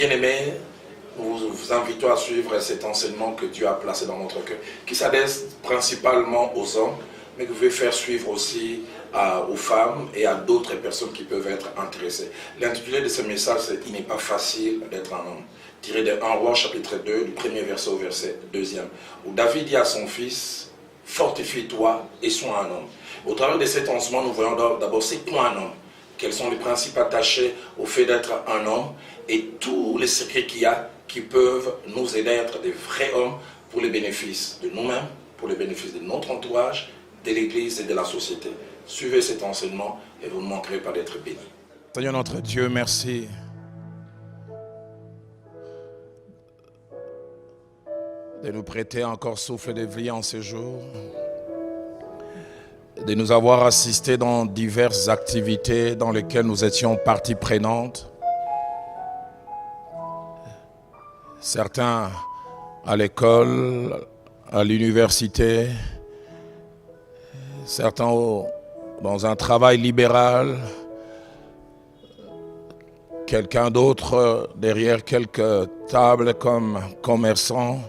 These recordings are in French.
Bien-aimés, nous vous invitons à suivre cet enseignement que Dieu a placé dans notre cœur, qui s'adresse principalement aux hommes, mais que vous pouvez faire suivre aussi aux femmes et à d'autres personnes qui peuvent être intéressées. L'intitulé de ce message, c'est « Il n'est pas facile d'être un homme », tiré de 1 Roi chapitre 2, du premier verset au verset 2e, où David dit à son fils « Fortifie-toi et sois un homme ». Au travers de cet enseignement, nous voyons d'abord c'est quoi un homme, quels sont les principes attachés au fait d'être un homme, et tous les secrets qu'il y a qui peuvent nous aider à être des vrais hommes pour les bénéfices de nous-mêmes, pour les bénéfices de notre entourage, de l'Église et de la société. Suivez cet enseignement et vous ne manquerez pas d'être bénis. Seigneur notre Dieu, merci de nous prêter encore souffle de vie en ces jours, de nous avoir assistés dans diverses activités dans lesquelles nous étions partie prenante. Certains à l'école, à l'université, certains dans un travail libéral, quelqu'un d'autre derrière quelques tables comme commerçant,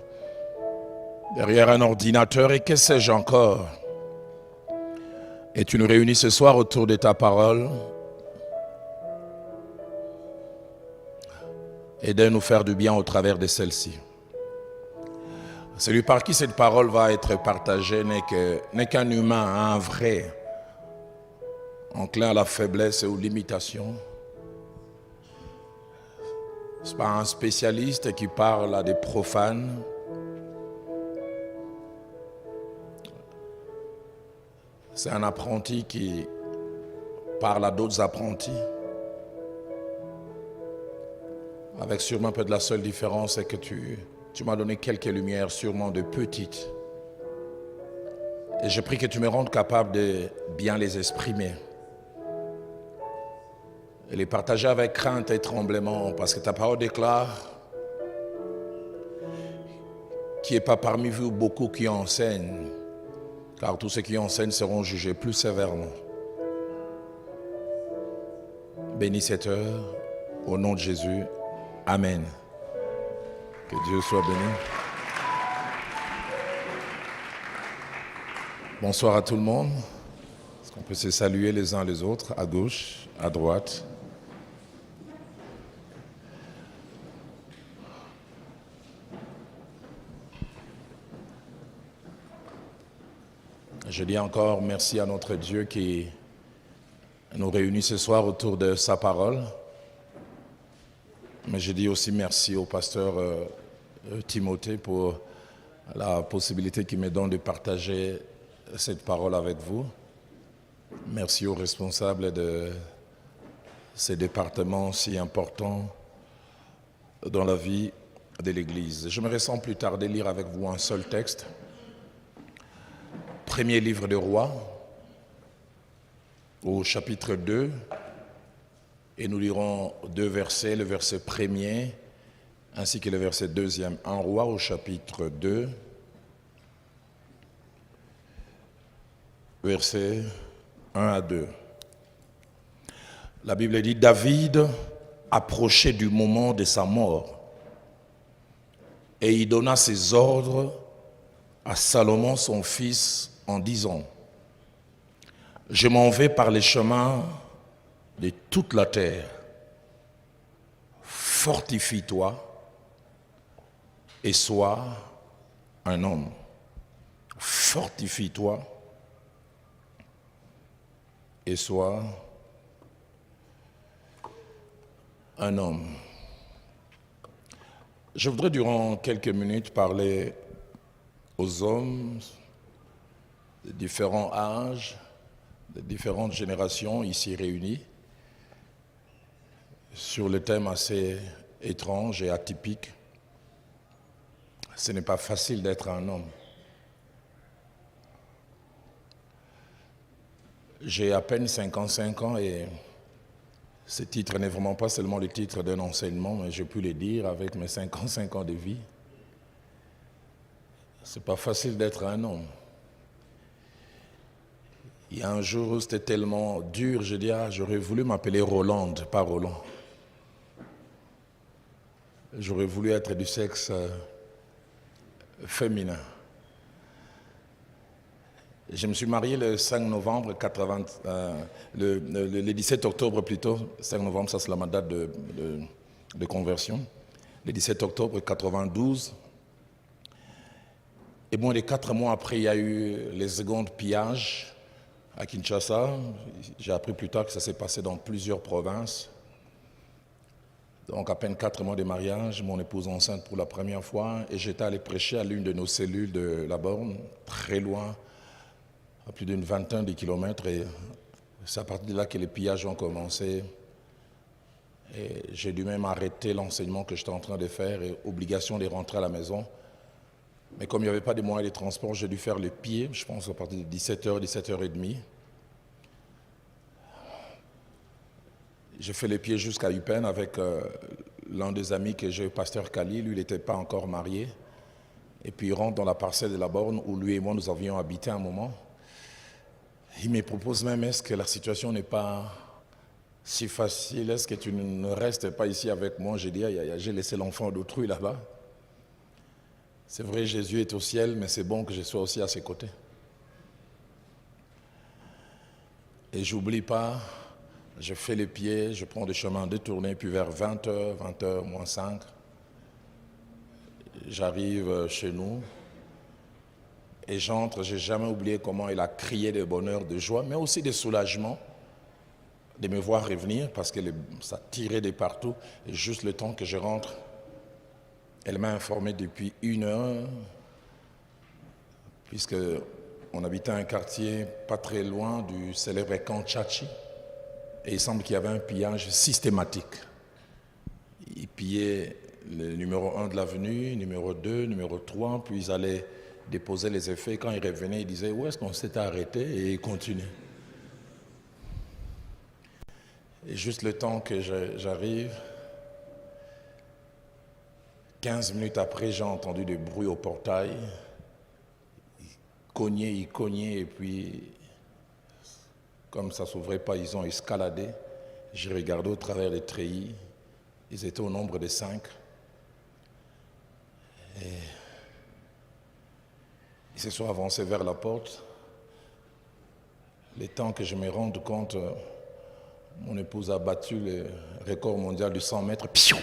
derrière un ordinateur et que sais-je encore. Et tu nous réunis ce soir autour de ta parole. Et de nous faire du bien au travers de celle-ci. Celui par qui cette parole va être partagée n'est qu'un humain, un vrai, enclin à la faiblesse et aux limitations. Ce n'est pas un spécialiste qui parle à des profanes. C'est un apprenti qui parle à d'autres apprentis. Avec sûrement un peu de la seule différence, c'est que tu m'as donné quelques lumières, sûrement de petites. Et je prie que tu me rendes capable de bien les exprimer. Et les partager avec crainte et tremblement, parce que ta parole déclare qu'il n'y ait pas parmi vous beaucoup qui enseignent, car tous ceux qui enseignent seront jugés plus sévèrement. Bénis cette heure, au nom de Jésus. Amen. Que Dieu soit béni. Bonsoir à tout le monde. Est-ce qu'on peut se saluer les uns les autres, à gauche, à droite? Je dis encore merci à notre Dieu qui nous réunit ce soir autour de sa parole. Mais je dis aussi merci au pasteur Timothée pour la possibilité qu'il me donne de partager cette parole avec vous. Merci aux responsables de ces départements si importants dans la vie de l'Église. J'aimerais sans plus tarder lire avec vous un seul texte. Premier livre des Rois, au chapitre 2. Et nous lirons deux versets, le verset premier ainsi que le verset deuxième. 1 Roi au chapitre 2, versets 1 à 2. La Bible dit « David approchait du moment de sa mort et il donna ses ordres à Salomon son fils en disant « Je m'en vais par les chemins de toute la terre. Fortifie-toi et sois un homme. » Fortifie-toi et sois un homme. Je voudrais durant quelques minutes parler aux hommes de différents âges, de différentes générations ici réunies, sur le thème assez étrange et atypique. Ce n'est pas facile d'être un homme. J'ai à peine 55 ans et ce titre n'est vraiment pas seulement le titre d'un enseignement, mais je peux le dire avec mes 55 ans de vie. C'est pas facile d'être un homme. Il y a un jour où c'était tellement dur, je dis, j'aurais voulu m'appeler Roland, pas Roland. j'aurais voulu être du sexe féminin. Je me suis marié le 5 novembre 80, le 17 octobre plutôt. 5 novembre, ça c'est ma date de conversion. Le 17 octobre 92. Et bon, les 4 mois après, il y a eu les secondes pillages à Kinshasa. J'ai appris plus tard que ça s'est passé dans plusieurs provinces. Donc à peine 4 mois de mariage, mon épouse enceinte pour la première fois. Et j'étais allé prêcher à l'une de nos cellules de la borne, très loin, à plus d'une vingtaine de kilomètres, et c'est à partir de là que les pillages ont commencé. Et j'ai dû même arrêter l'enseignement que j'étais en train de faire et obligation de rentrer à la maison. Mais comme il n'y avait pas de moyens de transport, j'ai dû faire le pied, je pense à partir de 17h, 17h30. J'ai fait les pieds jusqu'à Upen avec l'un des amis que j'ai, pasteur Kali. Lui, il n'était pas encore marié. Et puis il rentre dans la parcelle de la borne où lui et moi, nous avions habité un moment. Il me propose même, est-ce que la situation n'est pas si facile? Est-ce que tu ne restes pas ici avec moi? J'ai dit, j'ai laissé l'enfant d'autrui là-bas. C'est vrai, Jésus est au ciel, mais c'est bon que je sois aussi à ses côtés. Et j'oublie pas, je fais les pieds, je prends des chemins détournés, puis vers 20h, 20h moins 5, j'arrive chez nous. Et j'entre, j'ai jamais oublié comment il a crié de bonheur, de joie, mais aussi de soulagement de me voir revenir parce que ça tirait de partout. Et juste le temps que je rentre, elle m'a informé depuis 1 heure, puisque on habitait un quartier pas très loin du célèbre camp Tchachi. Et il semble qu'il y avait un pillage systématique. Ils pillaient le numéro 1 de l'avenue, numéro 2, numéro 3, puis ils allaient déposer les effets. Quand ils revenaient, ils disaient où est-ce qu'on s'était arrêté, et ils continuaient. Et juste le temps que j'arrive, 15 minutes après, j'ai entendu des bruits au portail. Ils cognaient, et puis, comme ça ne s'ouvrait pas, ils ont escaladé. J'ai regardé au travers des treillis. Ils étaient au nombre de 5. Et ils se sont avancés vers la porte. Le temps que je me rende compte, mon épouse a battu le record mondial du 100 mètres. Piou!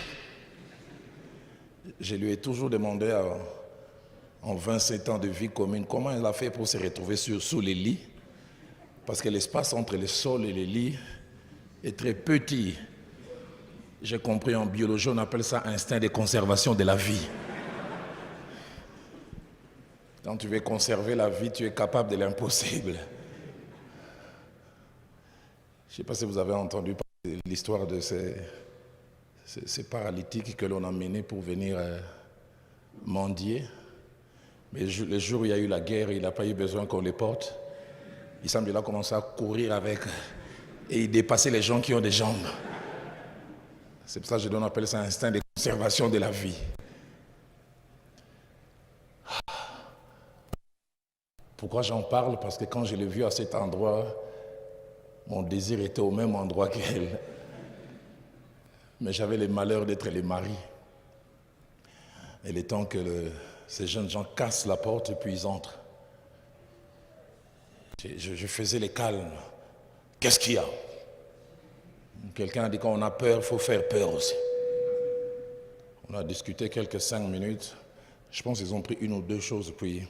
Je lui ai toujours demandé, en 27 ans de vie commune, comment elle a fait pour se retrouver sous les lits. Parce que l'espace entre le sol et les lits est très petit. J'ai compris en biologie, on appelle ça instinct de conservation de la vie. Quand tu veux conserver la vie, tu es capable de l'impossible. Je ne sais pas si vous avez entendu parler de l'histoire de ces paralytiques que l'on a menés pour venir mendier. Mais le jour où il y a eu la guerre, il n'a pas eu besoin qu'on les porte. Il semble qu'il a commencé à courir avec et il dépassait les gens qui ont des jambes. C'est pour ça que je appelle ça instinct de conservation de la vie. Pourquoi j'en parle? Parce que quand je l'ai vu à cet endroit, mon désir était au même endroit qu'elle. Mais j'avais le malheur d'être le mari. Et le temps que ces jeunes gens cassent la porte et puis ils entrent. Je faisais les calmes. Qu'est-ce qu'il y a? Quelqu'un a dit qu'on a peur, il faut faire peur aussi. On a discuté quelques 5 minutes. Je pense qu'ils ont pris 1 ou 2 choses, puis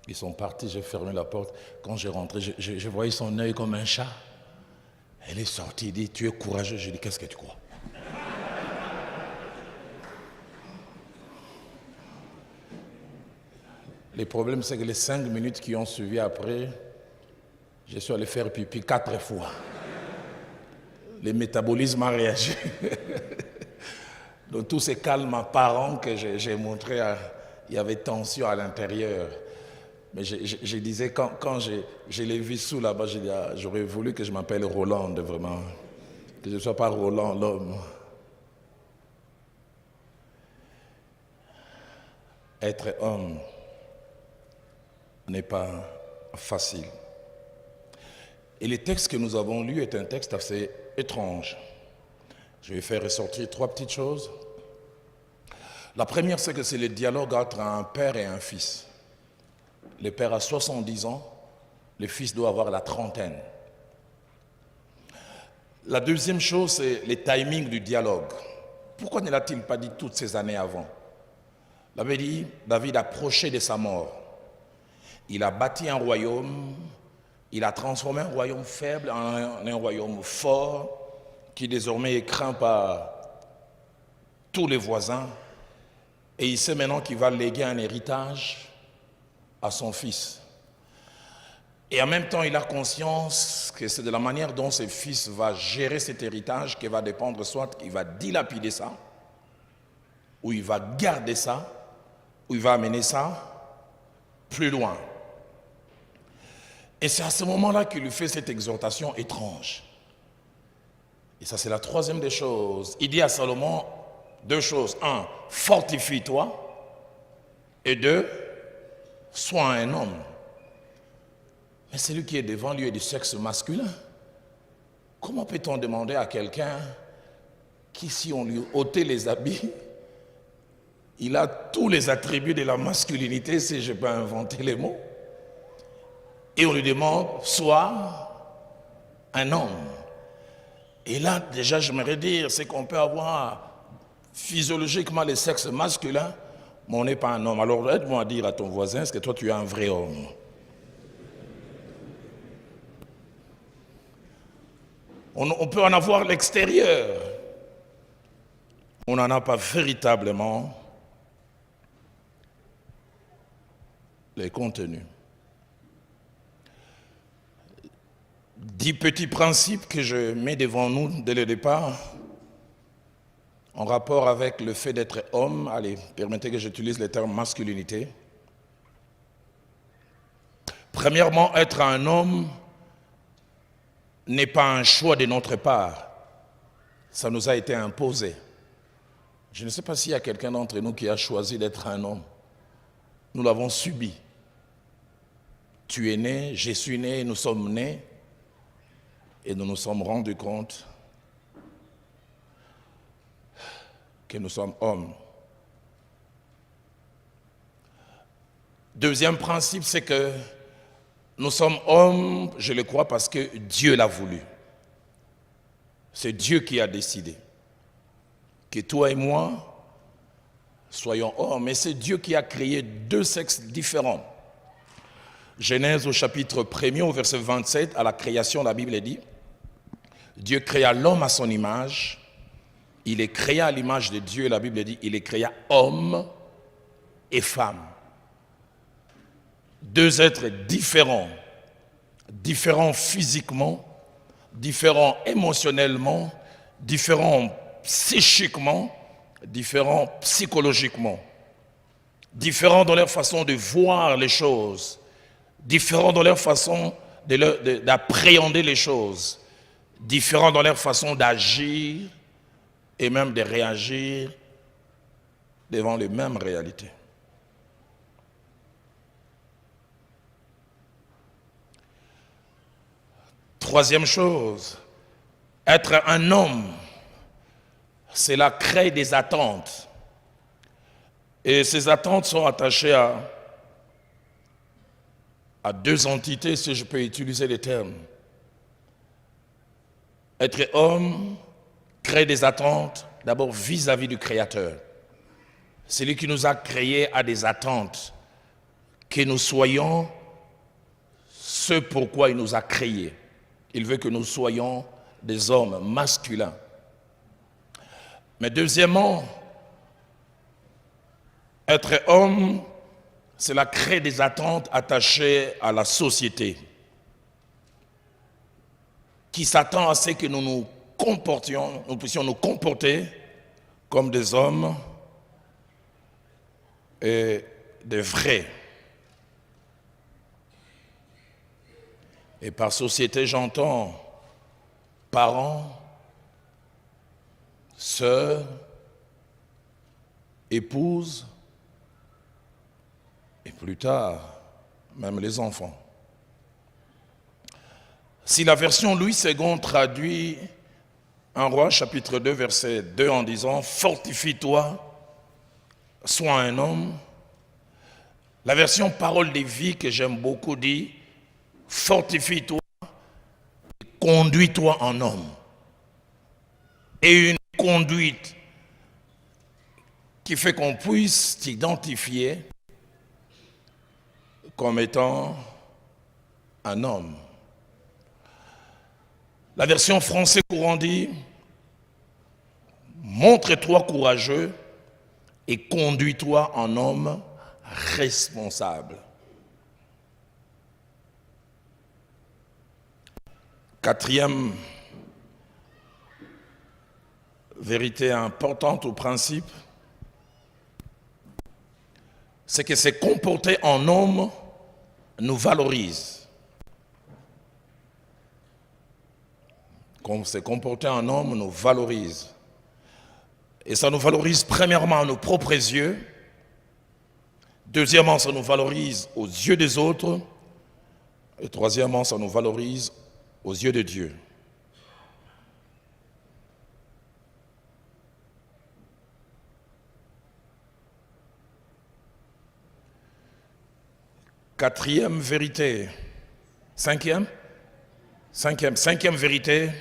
ils sont partis, j'ai fermé la porte. Quand j'ai rentré, je voyais son œil comme un chat. Elle est sortie, elle dit, tu es courageux. J'ai dit, qu'est-ce que tu crois? Le problème, c'est que les 5 minutes qui ont suivi après, je suis allé faire pipi 4 fois. Le métabolisme a réagi. Donc tous ces calmes apparents que j'ai montrés, il y avait tension à l'intérieur. Mais je disais, quand je l'ai vu sous là-bas, j'ai dit, j'aurais voulu que je m'appelle Roland, vraiment. Que je ne sois pas Roland, l'homme. Être homme n'est pas facile. Et le texte que nous avons lu est un texte assez étrange. Je vais faire ressortir 3 petites choses. La première, c'est que c'est le dialogue entre un père et un fils. Le père a 70 ans, le fils doit avoir la trentaine. La deuxième chose, c'est le timing du dialogue. Pourquoi ne l'a-t-il pas dit toutes ces années avant? La Bible dit, David approchait de sa mort. Il a bâti un royaume, il a transformé un royaume faible en un royaume fort, qui désormais est craint par tous les voisins. Et il sait maintenant qu'il va léguer un héritage à son fils. Et en même temps, il a conscience que c'est de la manière dont ses fils va gérer cet héritage qui va dépendre, soit qu'il va dilapider ça, ou il va garder ça, ou il va amener ça plus loin. Et c'est à ce moment-là qu'il lui fait cette exhortation étrange. Et ça, c'est la troisième des choses. Il dit à Salomon deux choses. Un, fortifie-toi. Et deux, sois un homme. Mais celui qui est devant lui est du sexe masculin. Comment peut-on demander à quelqu'un qui, si on lui ôtait les habits, il a tous les attributs de la masculinité, si je peux inventer les mots, et on lui demande, sois un homme. Et là, déjà, j'aimerais dire, c'est qu'on peut avoir physiologiquement le sexe masculin, mais on n'est pas un homme. Alors aide-moi à dire à ton voisin, est-ce que toi tu es un vrai homme? On peut en avoir l'extérieur. On n'en a pas véritablement les contenus. 10 petits principes que je mets devant nous dès le départ, en rapport avec le fait d'être homme. Allez, permettez que j'utilise le terme masculinité. Premièrement, être un homme n'est pas un choix de notre part. Ça nous a été imposé. Je ne sais pas s'il y a quelqu'un d'entre nous qui a choisi d'être un homme. Nous l'avons subi. Tu es né, je suis né, nous sommes nés et nous nous sommes rendus compte que nous sommes hommes. Deuxième principe, c'est que nous sommes hommes, je le crois, parce que Dieu l'a voulu. C'est Dieu qui a décidé que toi et moi soyons hommes. Et c'est Dieu qui a créé deux sexes différents. Genèse au chapitre 1er, au verset 27, à la création, la Bible dit, Dieu créa l'homme à son image. Il est créé à l'image de Dieu, la Bible dit, il est créé homme et femme. Deux êtres différents, différents physiquement, différents émotionnellement, différents psychiquement, différents psychologiquement, différents dans leur façon de voir les choses, différents dans leur façon d'appréhender les choses, différents dans leur façon d'agir et même de réagir devant les mêmes réalités. Troisième chose, être un homme, cela crée des attentes. Et ces attentes sont attachées à deux entités, si je peux utiliser les termes. Être homme crée des attentes, d'abord vis-à-vis du Créateur. Celui qui nous a créés a des attentes, que nous soyons ce pourquoi il nous a créés. Il veut que nous soyons des hommes masculins. Mais deuxièmement, être homme, cela crée des attentes attachées à la société, qui s'attend à ce que nous puissions nous comporter comme des hommes et des vrais. Et par société, j'entends parents, sœurs, épouses, et plus tard, même les enfants. Si la version Louis II traduit 1 Roi chapitre 2 verset 2 en disant « Fortifie-toi sois un homme. La version Parole de vie que j'aime beaucoup dit, fortifie-toi, conduis-toi en homme. Et une conduite qui fait qu'on puisse t'identifier comme étant un homme. La version français courant dit, montre-toi courageux et conduis-toi en homme responsable. Quatrième vérité importante ou principe, c'est que se comporter en homme nous valorise. Comme se comporter en homme nous valorise. Et ça nous valorise premièrement à nos propres yeux. Deuxièmement, ça nous valorise aux yeux des autres. Et troisièmement, ça nous valorise aux yeux de Dieu. Quatrième vérité. Cinquième vérité.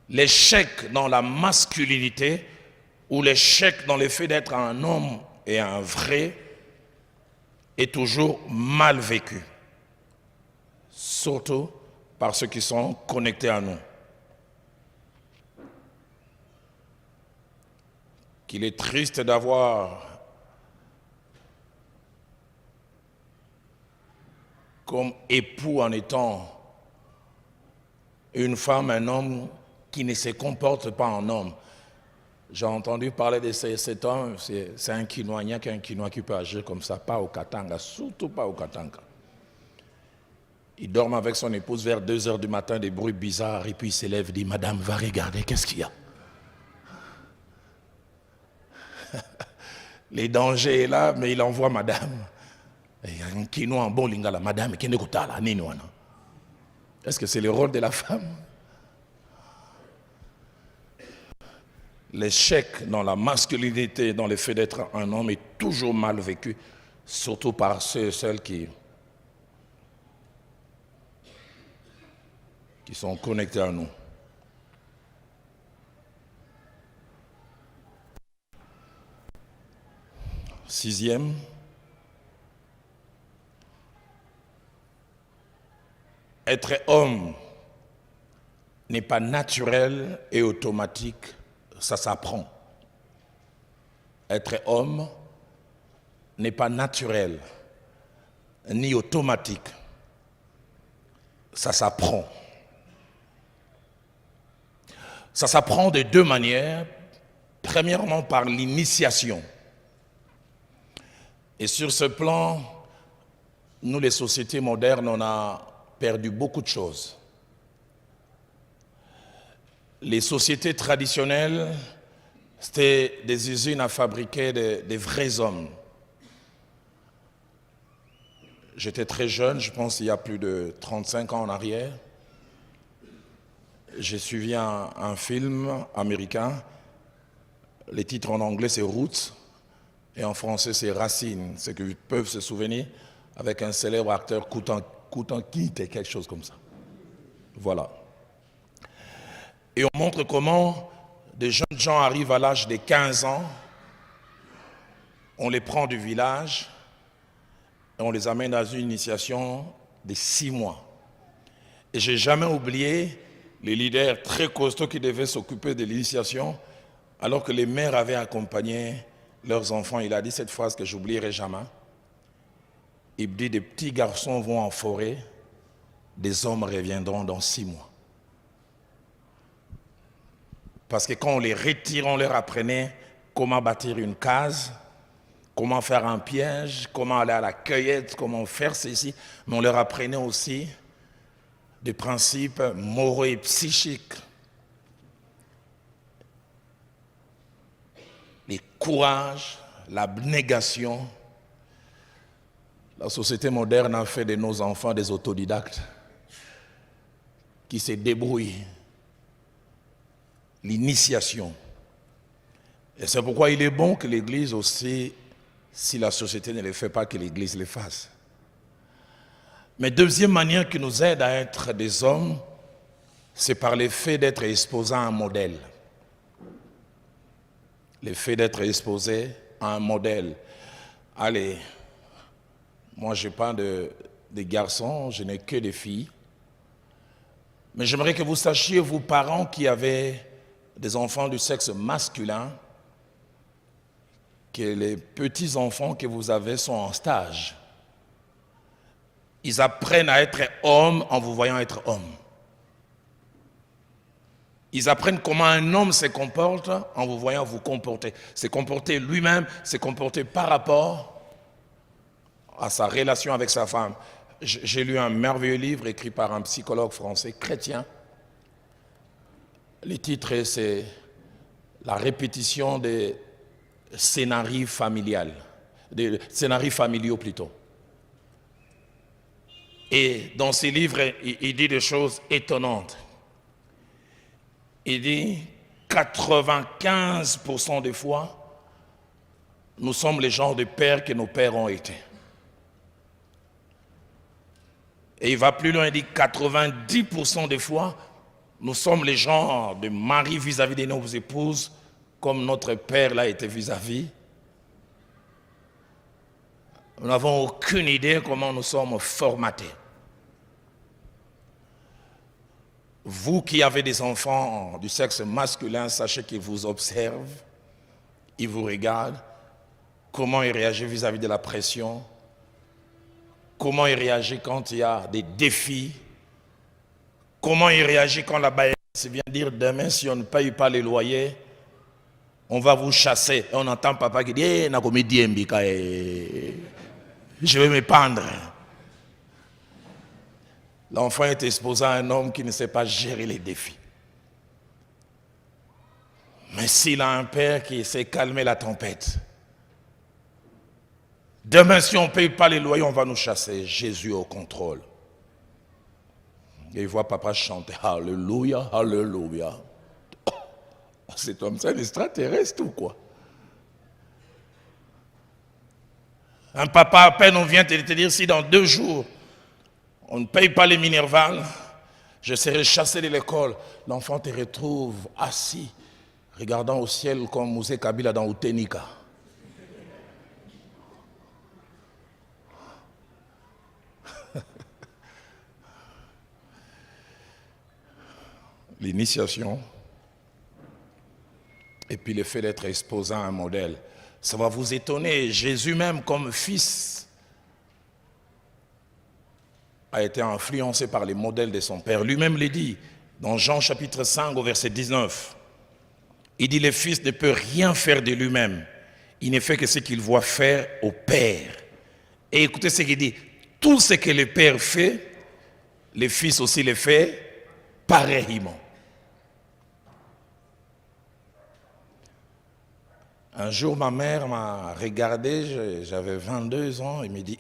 L'échec dans la masculinité ou l'échec dans le fait d'être un homme et un vrai est toujours mal vécu. Surtout par ceux qui sont connectés à nous. Qu'il est triste d'avoir comme époux en étant une femme, un homme qui ne se comporte pas en homme. J'ai entendu parler de cet homme, c'est un Quinois, il n'y a qu'un Quinois qui peut agir comme ça, pas au Katanga, surtout pas au Katanga. Il dort avec son épouse vers 2 heures du matin, des bruits bizarres, et puis il s'élève et dit, Madame, va regarder, qu'est-ce qu'il y a? Les dangers est là, mais il envoie Madame. Il y a un Quinois en bon lingala, Madame, est-ce que c'est le rôle de la femme? L'échec dans la masculinité, dans le fait d'être un homme est toujours mal vécu, surtout par ceux et celles qui sont connectés à nous. Sixième, être homme n'est pas naturel et automatique, ça s'apprend. Être homme n'est pas naturel ni automatique, ça s'apprend. Ça s'apprend de 2 manières. Premièrement, par l'initiation. Et sur ce plan, nous, les sociétés modernes, on a perdu beaucoup de choses. Les sociétés traditionnelles, c'était des usines à fabriquer des vrais hommes. J'étais très jeune, je pense il y a plus de 35 ans en arrière. J'ai suivi un film américain. Les titres en anglais, c'est Roots, et en français, c'est Racine. Ceux qui peuvent se souvenir, avec un célèbre acteur, Koutanki, quelque chose comme ça. Voilà. Et on montre comment des jeunes gens arrivent à l'âge de 15 ans, on les prend du village, et on les amène dans une initiation de 6 mois. Et je n'ai jamais oublié les leaders très costauds qui devaient s'occuper de l'initiation, alors que les mères avaient accompagné leurs enfants. Il a dit cette phrase que j'oublierai jamais. Il dit, des petits garçons vont en forêt, des hommes reviendront dans 6 mois. Parce que quand on les retire, on leur apprenait comment bâtir une case, comment faire un piège, comment aller à la cueillette, comment faire ceci, mais on leur apprenait aussi des principes moraux et psychiques. Le courage, l'abnégation. La société moderne a fait de nos enfants des autodidactes qui se débrouillent. L'initiation. Et c'est pourquoi il est bon que l'Église aussi, si la société ne le fait pas, que l'Église le fasse. Mais deuxième manière qui nous aide à être des hommes, c'est par le fait d'être exposé à un modèle. Le fait d'être exposé à un modèle. Allez, moi je n'ai pas de garçons, je n'ai que des filles. Mais j'aimerais que vous sachiez, vous parents qui avez des enfants du sexe masculin, que les petits-enfants que vous avez sont en stage. Ils apprennent à être hommes en vous voyant être hommes. Ils apprennent comment un homme se comporte en vous voyant vous comporter. Se comporter lui-même, se comporter par rapport à sa relation avec sa femme. J'ai lu un merveilleux livre écrit par un psychologue français chrétien. Le titre, c'est « La répétition des scénarios familiaux ». Des scénarios familiaux plutôt. Et dans ce livre, il dit des choses étonnantes. Il dit 95% des fois, nous sommes les genres de pères que nos pères ont été. Et il va plus loin, il dit 90% des fois, nous sommes les genres de mari vis-à-vis de nos épouses, comme notre père l'a été vis-à-vis. Nous n'avons aucune idée comment nous sommes formatés. Vous qui avez des enfants du sexe masculin, sachez qu'ils vous observent, ils vous regardent, comment ils réagissent vis-à-vis de la pression, comment ils réagissent quand il y a des défis, comment ils réagissent quand la baïonnette vient dire demain si on ne paye pas les loyers, on va vous chasser. Et on entend papa qui dit je vais me pendre. L'enfant est exposé à un homme qui ne sait pas gérer les défis. Mais s'il a un père qui sait calmer la tempête, demain si on ne paye pas les loyers, on va nous chasser. Jésus au contrôle. Et il voit papa chanter Alléluia, Alléluia. Cet homme, c'est un extraterrestre ou quoi? Un papa, à peine on vient te dire si dans 2 jours, on ne paye pas les Minerval, je serai chassé de l'école. L'enfant te retrouve assis, regardant au ciel comme Mousé Kabila dans Utenika. L'initiation, et puis le fait d'être exposé à un modèle, ça va vous étonner. Jésus même, comme fils, a été influencé par les modèles de son père. Lui-même le dit dans Jean chapitre 5 au verset 19. Il dit le fils ne peut rien faire de lui-même. Il ne fait que ce qu'il voit faire au père. Et écoutez ce qu'il dit. Tout ce que le père fait, le fils aussi le fait pareillement. Un jour, ma mère m'a regardé, j'avais 22 ans, et me dit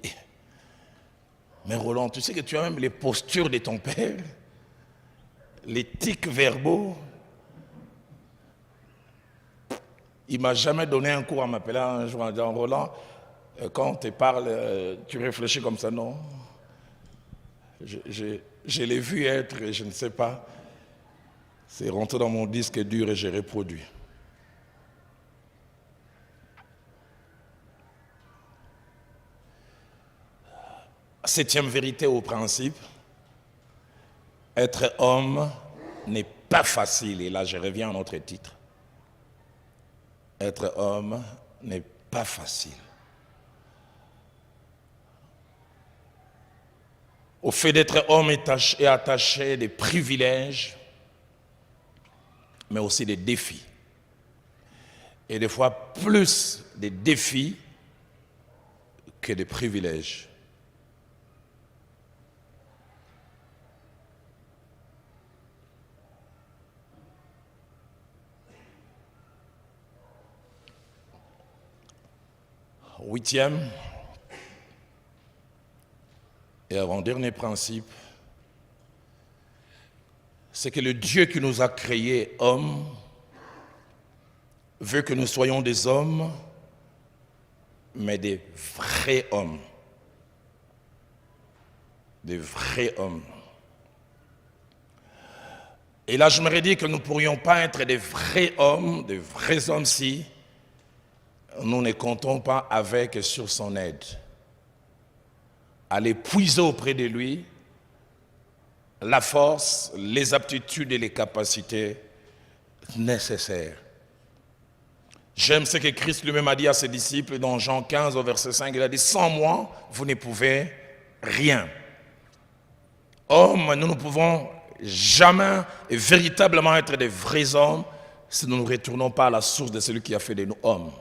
mais Roland, tu sais que tu as même les postures de ton père, les tics verbaux. Il ne m'a jamais donné un cours en m'appelant un jour en disant Roland, quand on te parle, tu réfléchis comme ça, non. Je l'ai vu être, et je ne sais pas, c'est rentré dans mon disque dur et j'ai reproduit. Septième vérité au principe, être homme n'est pas facile. Et là, je reviens à notre titre. Être homme n'est pas facile. Au fait d'être homme est attaché des privilèges, mais aussi des défis. Et des fois, plus des défis que des privilèges. Huitième et avant-dernier principe, c'est que le Dieu qui nous a créés hommes veut que nous soyons des hommes, mais des vrais hommes. Des vrais hommes. Et là, je me dis que nous ne pourrions pas être des vrais hommes si nous ne comptons pas avec et sur son aide. Aller puiser auprès de lui la force, les aptitudes et les capacités nécessaires. J'aime ce que Christ lui-même a dit à ses disciples dans Jean 15 au verset 5. Il a dit, sans moi, vous ne pouvez rien. Hommes, nous ne pouvons jamais et véritablement être des vrais hommes si nous ne retournons pas à la source de celui qui a fait de nous hommes.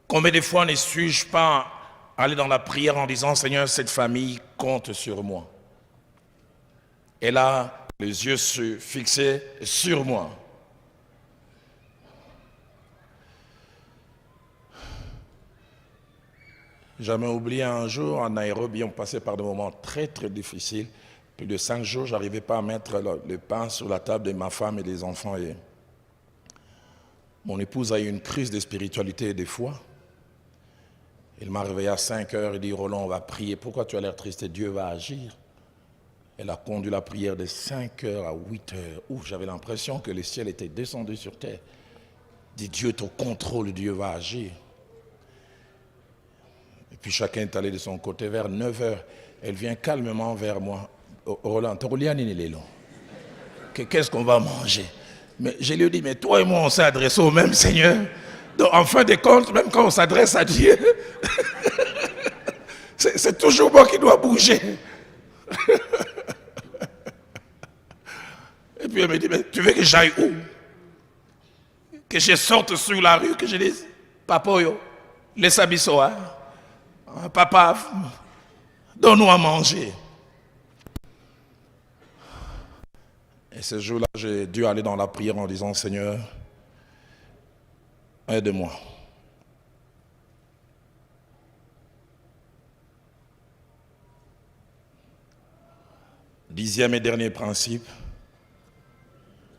Combien de fois ne suis-je pas aller dans la prière en disant, Seigneur, cette famille compte sur moi. Et là, les yeux se fixaient sur moi. Jamais oublié un jour, en Nairobi, on passait par des moments très très difficiles. Plus de 5 jours, je n'arrivais pas à mettre le pain sur la table de ma femme et des enfants. Et mon épouse a eu une crise de spiritualité et de foi. Il m'a réveillé à 5 heures et dit, Roland, on va prier. Pourquoi tu as l'air triste? Dieu va agir. Elle a conduit la prière de 5 heures à 8 heures. Ouf, j'avais l'impression que le ciel était descendu sur terre. Dit, Dieu est au contrôle, Dieu va agir. Et puis chacun est allé de son côté. Vers 9 heures, elle vient calmement vers moi. Roland, qu'est-ce qu'on va manger? Mais je lui ai dit, mais toi et moi, on s'est adressé au même Seigneur. Donc, en fin de compte, même quand on s'adresse à Dieu, c'est toujours moi qui dois bouger. Et puis elle me dit, mais tu veux que j'aille où? Que je sorte sur la rue, que je dise, papa, yo, laisse abisoa, papa, donne-nous à manger. Et ce jour-là, j'ai dû aller dans la prière en disant, Seigneur, aide-moi. Dixième et dernier principe.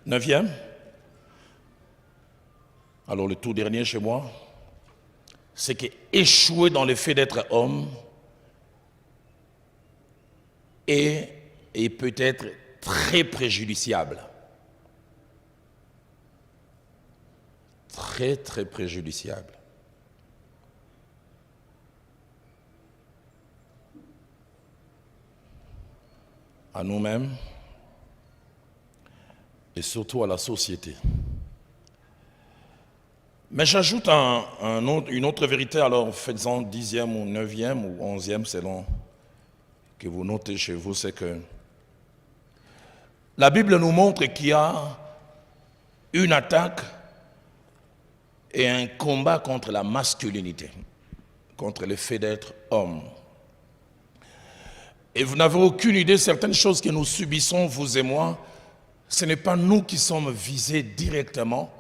9e. Alors le tout dernier chez moi, c'est qu'échouer dans le fait d'être homme est peut-être très préjudiciable. Très, très préjudiciable. À nous-mêmes et surtout à la société. Mais j'ajoute une autre vérité, alors faites-en 10e ou 9e ou 11e selon que vous notez chez vous, c'est que la Bible nous montre qu'il y a une attaque et un combat contre la masculinité, contre le fait d'être homme. Et vous n'avez aucune idée, certaines choses que nous subissons, vous et moi, ce n'est pas nous qui sommes visés directement,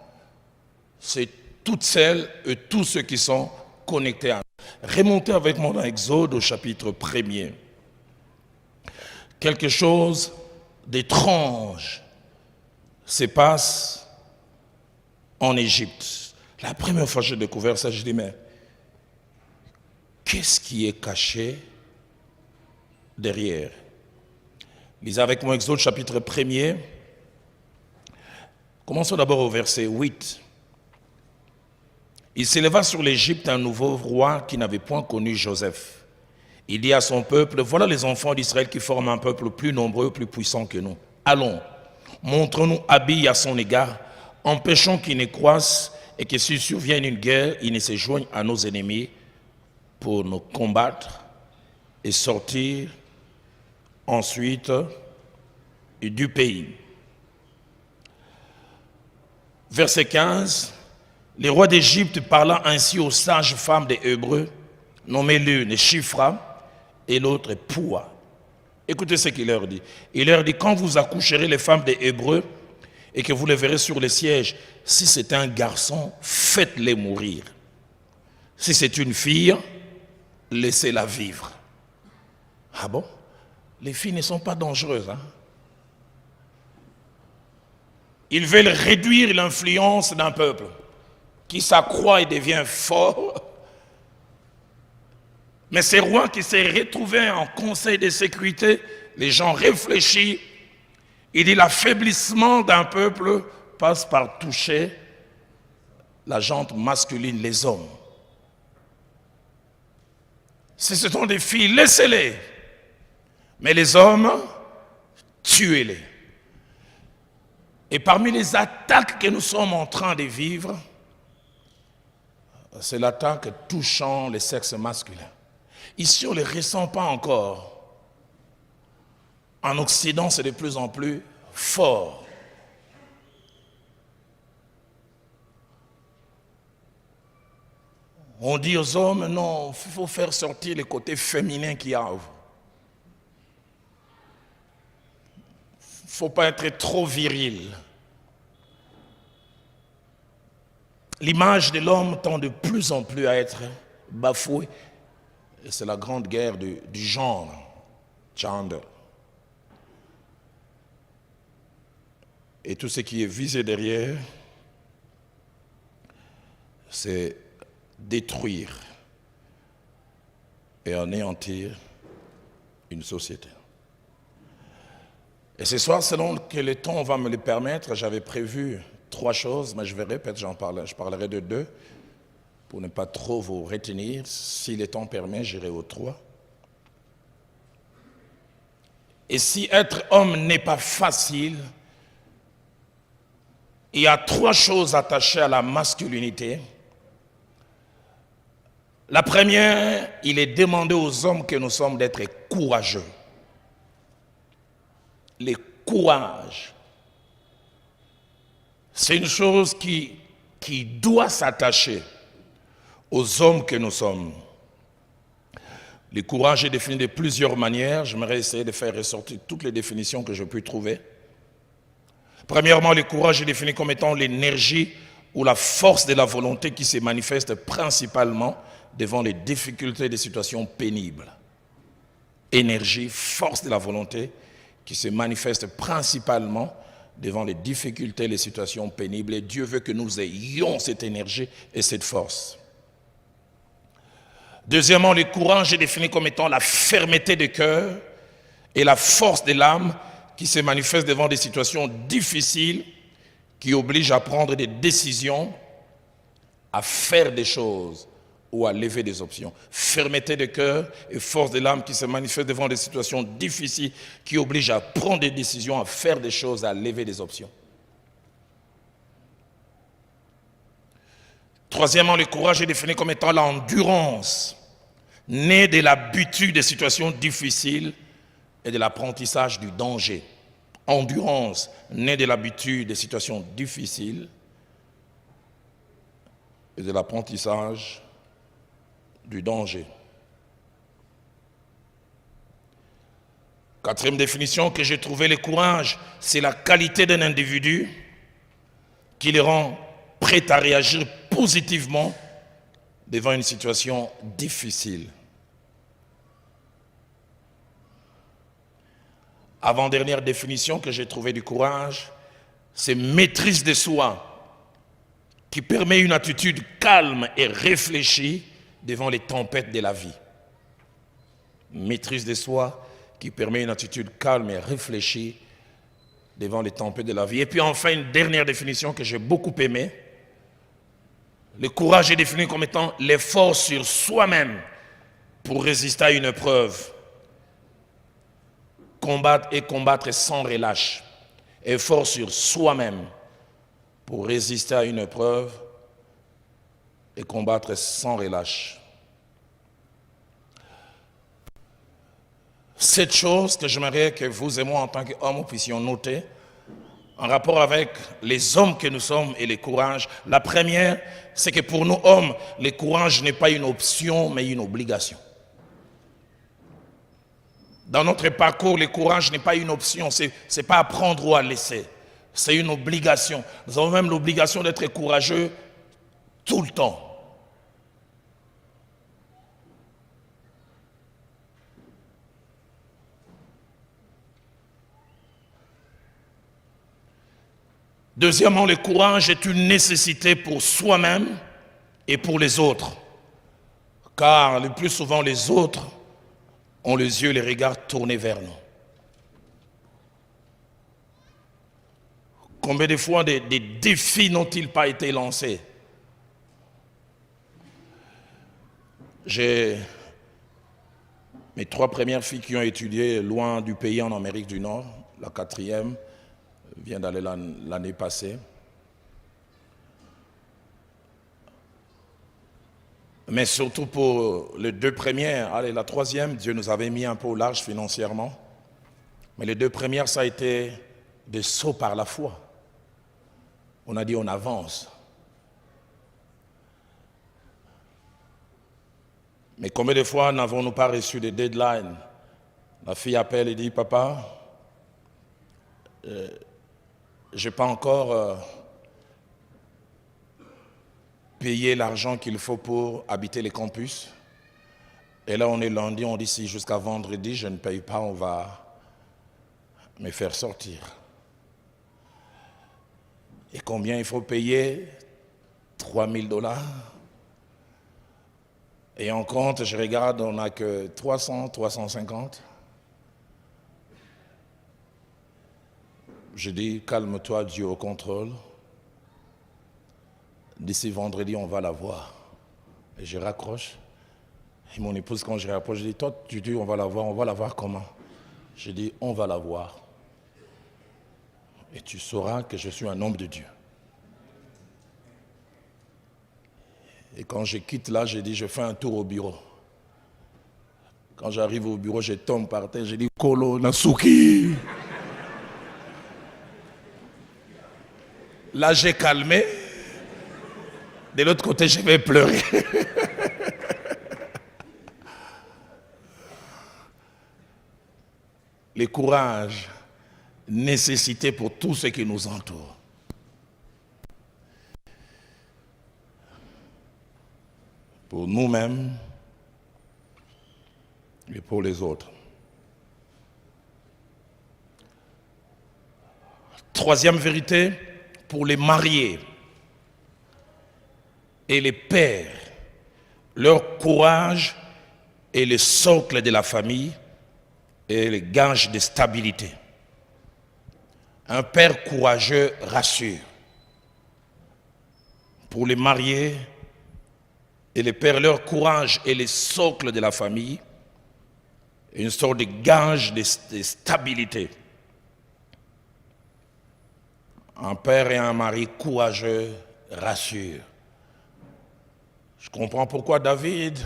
c'est toutes celles et tous ceux qui sont connectés à nous. Remontez avec moi dans Exode au chapitre 1er. Quelque chose d'étrange se passe en Égypte. La première fois que j'ai découvert ça, je dis, mais qu'est-ce qui est caché derrière? Lisez avec moi Exode chapitre 1er. Commençons d'abord au verset 8. Il s'éleva sur l'Égypte un nouveau roi qui n'avait point connu Joseph. Il dit à son peuple, voilà les enfants d'Israël qui forment un peuple plus nombreux, plus puissant que nous. Allons, montrons-nous habiles à son égard, empêchons qu'il ne croisse et que s'il survienne une guerre, il ne se joigne à nos ennemis pour nous combattre et sortir ensuite du pays. Verset 15, les rois d'Égypte parlant ainsi aux sages femmes des Hébreux, nommées l'une Shifra et l'autre Poua. Écoutez ce qu'il leur dit. Il leur dit, quand vous accoucherez les femmes des Hébreux et que vous les verrez sur les sièges, si c'est un garçon, faites-les mourir. Si c'est une fille, laissez-la vivre. Ah bon? Les filles ne sont pas dangereuses, hein? Ils veulent réduire l'influence d'un peuple qui s'accroît et devient fort. Mais ces rois qui s'est retrouvé en conseil de sécurité, les gens réfléchissent. Il dit l'affaiblissement d'un peuple passe par toucher la jante masculine, les hommes. Si ce sont des filles, laissez-les. Mais les hommes, tuez-les. Et parmi les attaques que nous sommes en train de vivre, c'est l'attaque touchant les sexes masculins. Ici, on ne les ressent pas encore. En Occident, c'est de plus en plus fort. On dit aux hommes, non, il faut faire sortir les côtés féminins qu'il y a en vous. Il ne faut pas être trop viril. L'image de l'homme tend de plus en plus à être bafouée. Et c'est la grande guerre du genre, gender. Et tout ce qui est visé derrière, c'est détruire et anéantir une société. Et ce soir, selon que le temps va me le permettre, j'avais prévu 3 choses, mais je verrai, peut-être je parlerai de 2, pour ne pas trop vous retenir. Si le temps permet, j'irai aux 3. Et si être homme n'est pas facile, il y a 3 choses attachées à la masculinité. La première, il est demandé aux hommes que nous sommes d'être courageux. Le courage, c'est une chose qui doit s'attacher aux hommes que nous sommes. Le courage est défini de plusieurs manières. J'aimerais essayer de faire ressortir toutes les définitions que je peux trouver. Premièrement, le courage est défini comme étant l'énergie ou la force de la volonté qui se manifeste principalement devant les difficultés des situations pénibles. Énergie, force de la volonté qui se manifeste principalement devant les difficultés et les situations pénibles. Et Dieu veut que nous ayons cette énergie et cette force. Deuxièmement, le courage est défini comme étant la fermeté de cœur et la force de l'âme qui se manifeste devant des situations difficiles qui obligent à prendre des décisions, à faire des choses ou à lever des options. Fermeté de cœur et force de l'âme qui se manifeste devant des situations difficiles qui obligent à prendre des décisions, à faire des choses, à lever des options. Troisièmement, le courage est défini comme étant l'endurance, née de l'habitude des situations difficiles et de l'apprentissage du danger. Endurance, née de l'habitude des situations difficiles et de l'apprentissage du danger. Quatrième définition que j'ai trouvée, le courage, c'est la qualité d'un individu qui le rend prêt à réagir positivement devant une situation difficile. Avant-dernière définition que j'ai trouvée du courage, c'est maîtrise de soi, qui permet une attitude calme et réfléchie devant les tempêtes de la vie. Maîtrise de soi, qui permet une attitude calme et réfléchie devant les tempêtes de la vie. Et puis enfin, une dernière définition que j'ai beaucoup aimée. Le courage est défini comme étant l'effort sur soi-même pour résister à une épreuve. Combattre sans relâche. Effort sur soi-même pour résister à une épreuve et combattre sans relâche. Cette chose que j'aimerais que vous et moi, en tant qu'hommes, puissions noter en rapport avec les hommes que nous sommes et le courage. La première, c'est que pour nous hommes, le courage n'est pas une option, mais une obligation. Dans notre parcours, le courage n'est pas une option, c'est pas à prendre ou à laisser. C'est une obligation. Nous avons même l'obligation d'être courageux tout le temps. Deuxièmement, le courage est une nécessité pour soi-même et pour les autres. Car le plus souvent, les autres ont les yeux et les regards tournés vers nous. Combien de fois des défis n'ont-ils pas été lancés? J'ai mes 3 premières filles qui ont étudié loin du pays en Amérique du Nord. La 4e vient d'aller l'année passée. Mais surtout pour les 2 premières, allez, la 3e, Dieu nous avait mis un peu au large financièrement. Mais les 2 premières, ça a été des sauts par la foi. On a dit on avance. Mais combien de fois n'avons-nous pas reçu des deadlines? La fille appelle et dit, papa, je n'ai pas encore payé l'argent qu'il faut pour habiter les campus. Et là, on est lundi, on dit, si jusqu'à vendredi, je ne paye pas, on va me faire sortir. Et combien il faut payer? $3,000. Et en compte, je regarde, on n'a que 300, 350. Je dis, calme-toi, Dieu au contrôle. D'ici vendredi, on va la voir. Et je raccroche. Et mon épouse, quand je rapproche, je dis, toi, tu dis, on va la voir comment? Je dis, on va la voir. Et tu sauras que je suis un homme de Dieu. Et quand je quitte là, j'ai dit, je fais un tour au bureau. Quand j'arrive au bureau, je tombe par terre, j'ai dit, Kolo Nasuki. Là, j'ai calmé. De l'autre côté, je vais pleurer. Le courage, nécessité pour tout ce qui nous entoure. Pour nous-mêmes et pour les autres. Troisième vérité, pour les mariés et les pères, leur courage est le socle de la famille et le gage de stabilité. Un père courageux rassure. Pour les mariés et les pères, leur courage est le socle de la famille, une sorte de gage de stabilité. Un père et un mari courageux rassurent. Je comprends pourquoi David,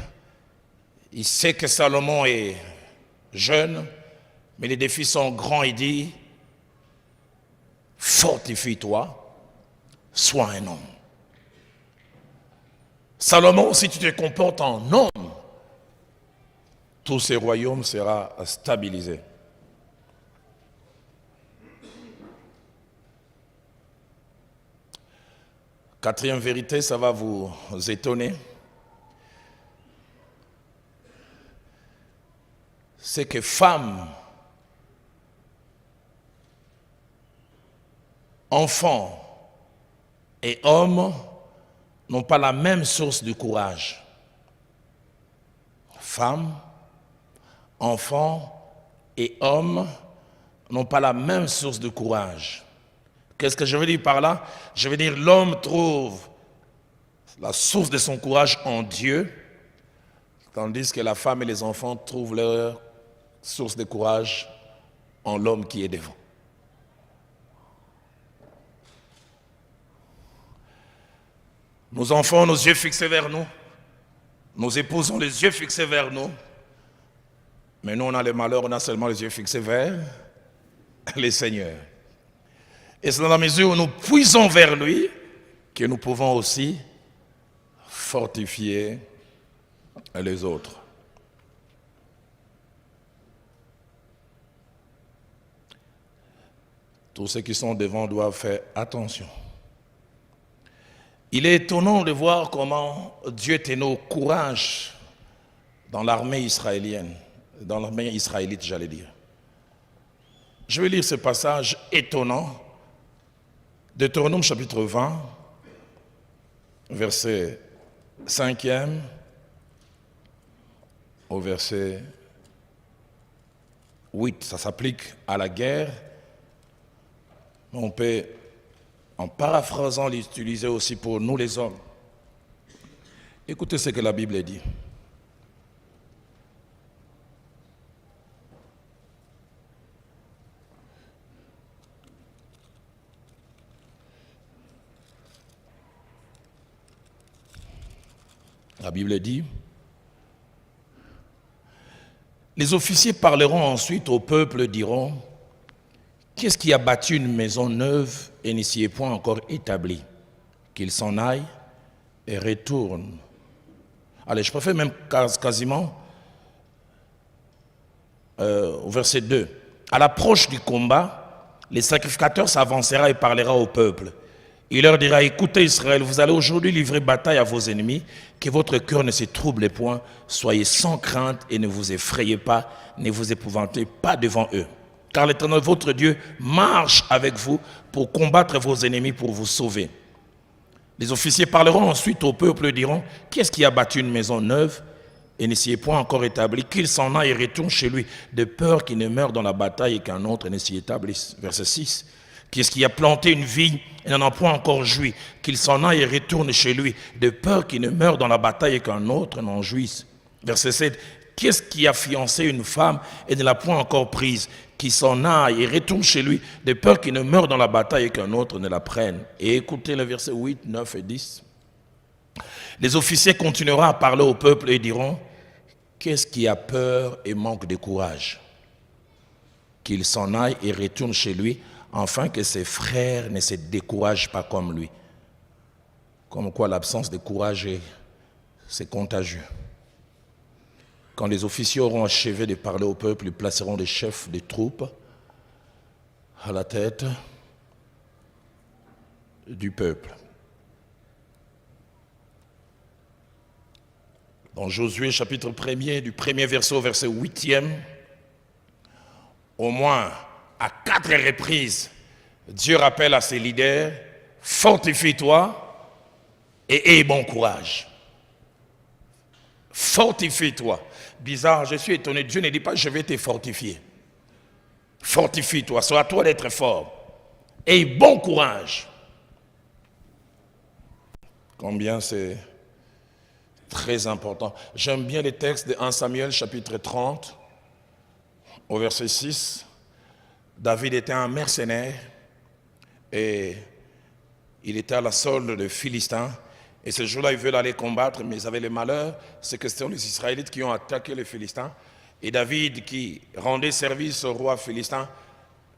il sait que Salomon est jeune, mais les défis sont grands, il dit, fortifie-toi, sois un homme. Salomon, si tu te comportes en homme, tout ce royaume sera stabilisé. Quatrième vérité, ça va vous étonner. C'est que femmes, enfants et hommes n'ont pas la même source de courage. Femmes, enfants et hommes n'ont pas la même source de courage. Qu'est-ce que je veux dire par là? Je veux dire l'homme trouve la source de son courage en Dieu, tandis que la femme et les enfants trouvent leur source de courage en l'homme qui est devant. Nos enfants ont nos yeux fixés vers nous. Nos épouses ont les yeux fixés vers nous. Mais nous, on a le malheur, on a seulement les yeux fixés vers le Seigneur. Et c'est dans la mesure où nous puisons vers lui que nous pouvons aussi fortifier les autres. Tous ceux qui sont devant doivent faire attention. Il est étonnant de voir comment Dieu tenait au courage dans l'armée israélienne, dans l'armée israélite, j'allais dire. Je vais lire ce passage étonnant Deutéronome chapitre 20, verset 5e au verset 8. Ça s'applique à la guerre, mais on peut, en paraphrasant, l'utiliser aussi pour nous les hommes. Écoutez ce que la Bible dit. La Bible dit, les officiers parleront ensuite au peuple, diront, qu'est-ce qui a bâti une maison neuve et n'y s'y est point encore établi? Qu'il s'en aille et retourne. Allez, je préfère même quasiment au verset 2. À l'approche du combat, les sacrificateurs s'avancera et parlera au peuple. Il leur dira, écoutez Israël, vous allez aujourd'hui livrer bataille à vos ennemis, que votre cœur ne se trouble point, soyez sans crainte et ne vous effrayez pas, ne vous épouvantez pas devant eux. Car l'Éternel, votre Dieu, marche avec vous pour combattre vos ennemis, pour vous sauver. Les officiers parleront ensuite au peuple et diront, qu'est-ce qui a bâti une maison neuve et ne s'y est point encore établi, qu'il s'en aille et retourne chez lui, de peur qu'il ne meure dans la bataille et qu'un autre ne s'y établisse. Verset 6. Qu'est-ce qui a planté une vigne et n'en a point encore joui, qu'il s'en aille et retourne chez lui, de peur qu'il ne meure dans la bataille et qu'un autre n'en jouisse. Verset 7. Qu'est-ce qui a fiancé une femme et ne l'a point encore prise, qu'il s'en aille et retourne chez lui, de peur qu'il ne meure dans la bataille et qu'un autre ne la prenne. Et écoutez le verset 8, 9 et 10. Les officiers continueront à parler au peuple et diront, qu'est-ce qui a peur et manque de courage? Qu'il s'en aille et retourne chez lui, afin que ses frères ne se découragent pas comme lui. Comme quoi l'absence de courage, c'est contagieux. Quand les officiers auront achevé de parler au peuple, ils placeront des chefs des troupes à la tête du peuple. Dans Josué chapitre 1er, du premier verset au verset 8e, au moins à 4 reprises, Dieu rappelle à ses leaders, fortifie-toi et aie bon courage. Fortifie-toi. Bizarre, je suis étonné. Dieu ne dit pas, je vais te fortifier. Fortifie-toi, sois à toi d'être fort. Aie bon courage. Combien c'est très important. J'aime bien les textes de 1 Samuel chapitre 30, au verset 6. David était un mercenaire et il était à la solde des Philistins. Et ce jour-là, ils veulent aller combattre, mais ils avaient le malheur, c'est que ce sont les Israélites qui ont attaqué les Philistins. Et David, qui rendait service au roi philistin,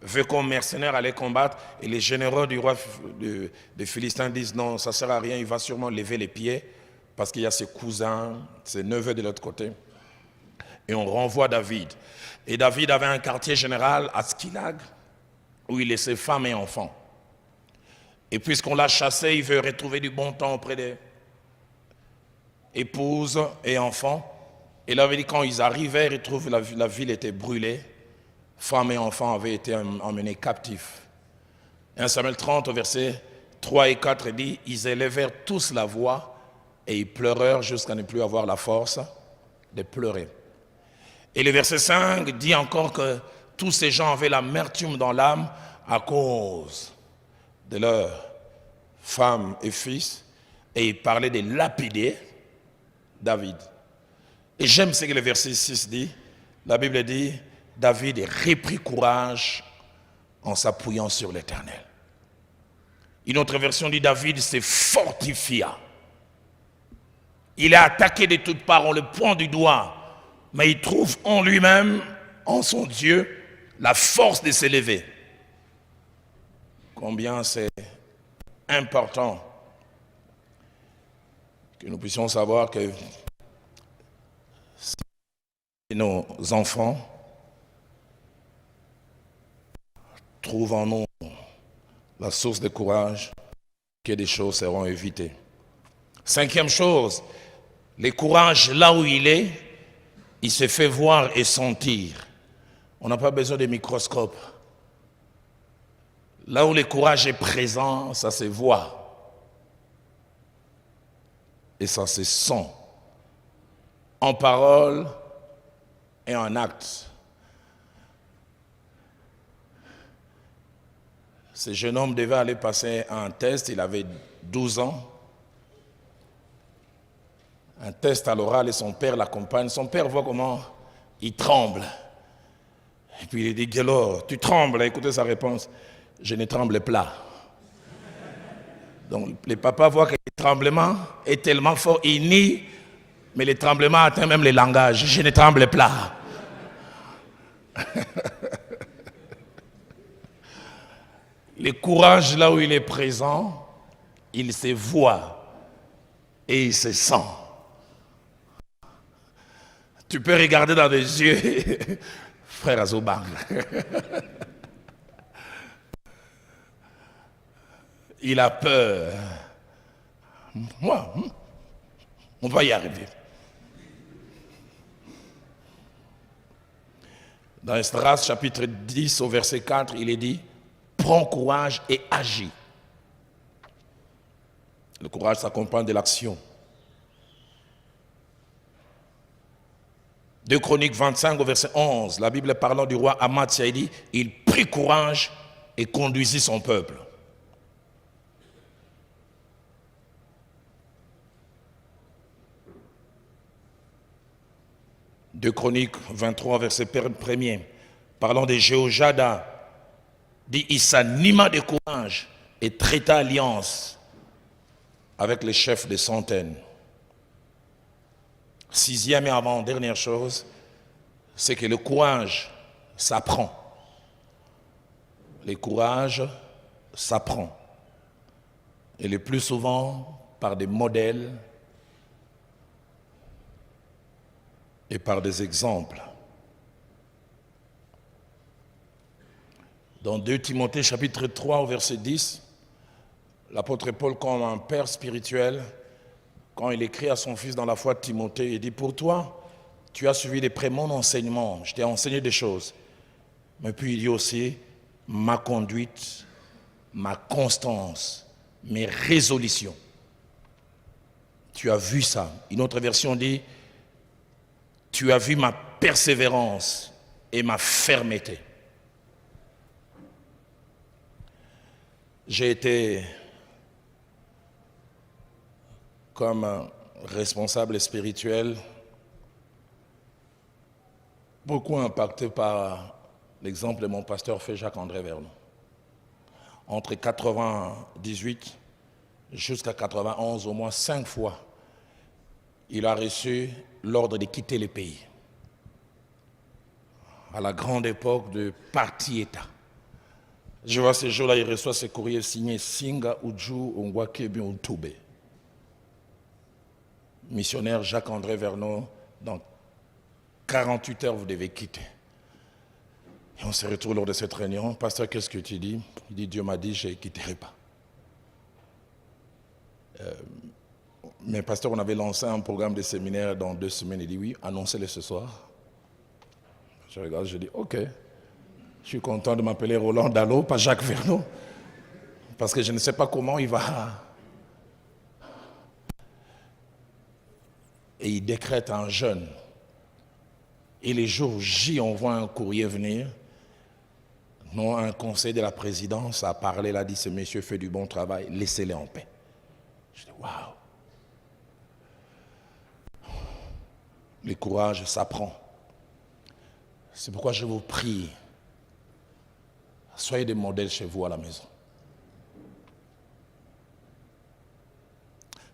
veut comme mercenaire aller combattre. Et les généraux du roi des Philistins disent non, ça ne sert à rien, il va sûrement lever les pieds, parce qu'il y a ses cousins, ses neveux de l'autre côté. Et on renvoie David. Et David avait un quartier général à Skilag, où il laissait femmes et enfants. Et puisqu'on l'a chassé, il veut retrouver du bon temps auprès des épouses et enfants. Et là, quand ils arrivaient, ils trouvent que la ville était brûlée. Femmes et enfants avaient été emmenés captifs. 1 Samuel 30, verset 3 et 4 dit, ils élevèrent tous la voix et ils pleurèrent jusqu'à ne plus avoir la force de pleurer. Et le verset 5 dit encore que tous ces gens avaient l'amertume dans l'âme à cause de leurs femmes et fils, et ils parlaient de lapider David. Et j'aime ce que le verset 6 dit. La Bible dit, David reprit courage en s'appuyant sur l'Éternel. Une autre version dit, David se fortifia. Il est attaqué de toutes parts, on le pointe du doigt, mais il trouve en lui-même, en son Dieu, la force de s'élever. Combien c'est important que nous puissions savoir que nos enfants trouvent en nous la source de courage, que des choses seront évitées. 5e chose, le courage là où il est, il se fait voir et sentir. On n'a pas besoin de microscope. Là où le courage est présent, ça se voit. Et ça se sent. En parole et en acte. Ce jeune homme devait aller passer un test, il avait 12 ans. Un test à l'oral et son père l'accompagne. Son père voit comment il tremble. Et puis il dit, Guélo, tu trembles. Écoutez sa réponse, je ne tremble pas. Donc le papa voit que le tremblement est tellement fort, il nie, mais le tremblement atteint même le langage. Je ne tremble pas. Le courage, là où il est présent, il se voit et il se sent. Tu peux regarder dans les yeux, frère Azobang. Il a peur. Moi, on va y arriver. Dans Esdras, chapitre 10, au verset 4, il est dit, prends courage et agis. Le courage s'accompagne de l'action. 2 Chroniques 25 au verset 11, la Bible parlant du roi Amathia, il dit, il prit courage et conduisit son peuple. De Chroniques 23 verset 1er, parlant de Jéhojada, dit, il s'anima de courage et traita alliance avec les chefs des centaines. 6e et avant-dernière chose, c'est que le courage s'apprend. Le courage s'apprend. Et le plus souvent par des modèles et par des exemples. Dans 2 Timothée chapitre 3 au verset 10, l'apôtre Paul, comme un père spirituel, quand il écrit à son fils dans la foi de Timothée, il dit, pour toi, tu as suivi de près mon enseignement, je t'ai enseigné des choses. Mais puis il dit aussi, ma conduite, ma constance, mes résolutions. Tu as vu ça. Une autre version dit, tu as vu ma persévérance et ma fermeté. J'ai été comme responsable spirituel beaucoup impacté par l'exemple de mon pasteur Feu Jacques-André Vernon. Entre 98 jusqu'à 91, au moins 5 fois, il a reçu l'ordre de quitter le pays. À la grande époque de parti-État. Je vois ces jours-là, il reçoit ses courriers signés Singa Uju Ongwakebi Untube. Missionnaire Jacques-André Vernon, dans 48 heures, vous devez quitter. Et on se retrouve lors de cette réunion. Pasteur, qu'est-ce que tu dis? Il dit, Dieu m'a dit, je ne quitterai pas. Mais pasteur, on avait lancé un programme de séminaire dans 2 semaines. Il dit, oui, annoncez-le ce soir. Je regarde, je dis, ok. Je suis content de m'appeler Roland Dallot, pas Jacques Vernon. Parce que je ne sais pas comment il va. Et il décrète un jeûne. Et les jours J, on voit un courrier venir. Non, un conseil de la présidence a parlé, il a dit, ce monsieur fait du bon travail, laissez-les en paix. Je dis, waouh. Le courage s'apprend. C'est pourquoi je vous prie, soyez des modèles chez vous à la maison.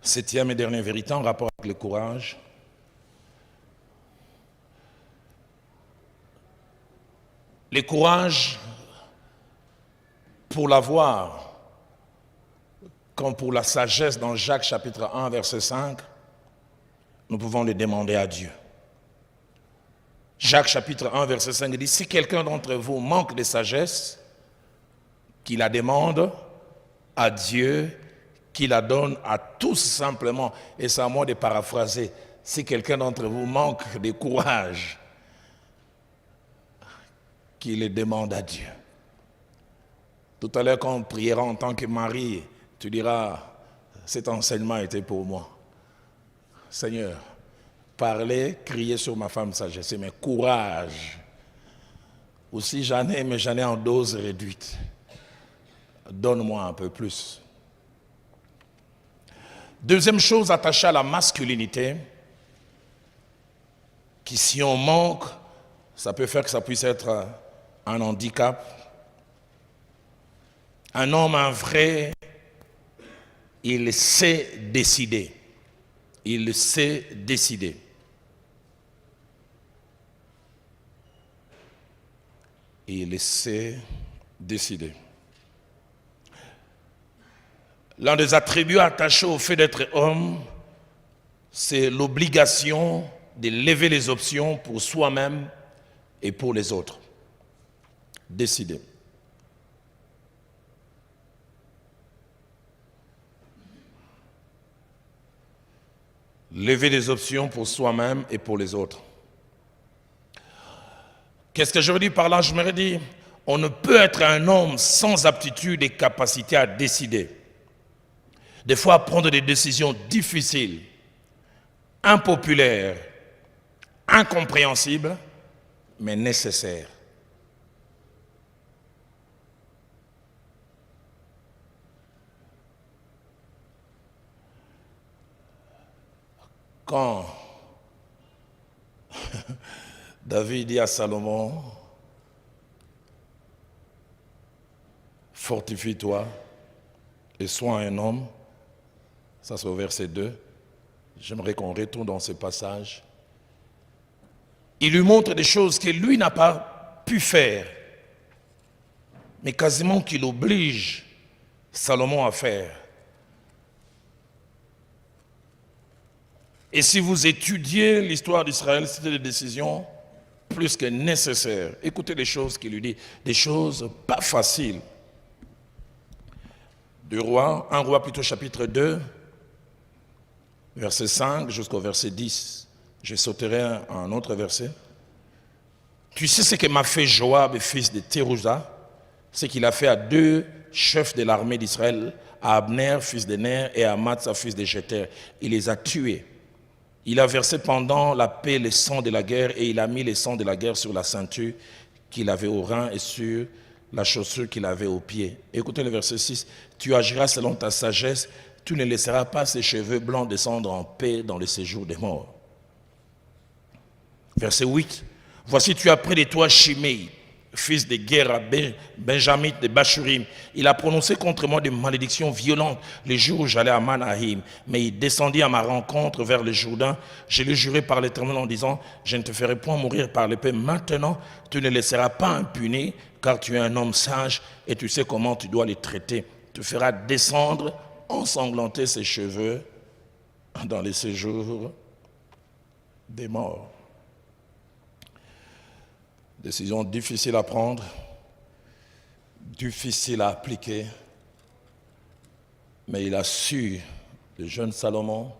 7e et dernière vérité en rapport avec le courage. Le courage, pour l'avoir, comme pour la sagesse dans Jacques chapitre 1, verset 5, nous pouvons le demander à Dieu. Jacques chapitre 1, verset 5 dit, si quelqu'un d'entre vous manque de sagesse, qu'il la demande à Dieu, qu'il la donne à tous simplement. Et c'est à moi de paraphraser. Si quelqu'un d'entre vous manque de courage, qu'il le demande à Dieu. Tout à l'heure, quand on priera en tant que mari, tu diras, cet enseignement était pour moi. Seigneur, parler, crier sur ma femme sagesse, mais courage. Aussi j'en ai, mais j'en ai en dose réduite. Donne-moi un peu plus. Deuxième chose attachée à la masculinité, qui si on manque, ça peut faire que ça puisse être un handicap. Un homme, un vrai, il sait décider. Il sait décider. Il sait décider. L'un des attributs attachés au fait d'être homme, c'est l'obligation de lever les options pour soi-même et pour les autres. Décider. Lever les options pour soi-même et pour les autres. Qu'est-ce que je veux dire par là? Je me dis, on ne peut être un homme sans aptitude et capacité à décider. Des fois, à prendre des décisions difficiles, impopulaires, incompréhensibles, mais nécessaires. Quand David dit à Salomon, fortifie-toi et sois un homme, ça c'est au verset 2, j'aimerais qu'on retourne dans ce passage. Il lui montre des choses que lui n'a pas pu faire, mais quasiment qu'il oblige Salomon à faire. Et si vous étudiez l'histoire d'Israël, c'était des décisions plus que nécessaires. Écoutez les choses qu'il lui dit, des choses pas faciles. Un roi plutôt chapitre 2, verset 5 jusqu'au verset 10. Je sauterai un autre verset. Tu sais ce que m'a fait Joab, fils de Thérouza, ce qu'il a fait à 2 chefs de l'armée d'Israël, à Abner, fils de Ner, et à Amatsa, fils de Jether. Il les a tués. Il a versé pendant la paix le sang de la guerre et il a mis le sang de la guerre sur la ceinture qu'il avait au rein et sur la chaussure qu'il avait au pied. Écoutez le verset 6. Tu agiras selon ta sagesse, tu ne laisseras pas ses cheveux blancs descendre en paix dans le séjour des morts. Verset 8. Voici tu as près de toi Shimei, fils de Gera, Benjamin de Bachurim. Il a prononcé contre moi des malédictions violentes les jours où j'allais à Manaïm. Mais il descendit à ma rencontre vers le Jourdain. Je lui jurai par l'Éternel en disant, je ne te ferai point mourir par l'épée. Maintenant, tu ne laisseras pas impuni, car tu es un homme sage et tu sais comment tu dois les traiter. Tu feras descendre, ensanglanter ses cheveux dans les séjours des morts. Décision difficile à prendre, difficile à appliquer, mais il a su, le jeune Salomon,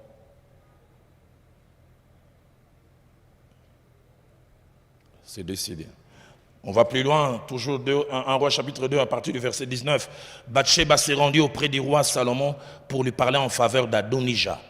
c'est décidé. On va plus loin, toujours 1 roi chapitre 2 à partir du verset 19. Bathsheba s'est rendue auprès du roi Salomon pour lui parler en faveur d'Adonija.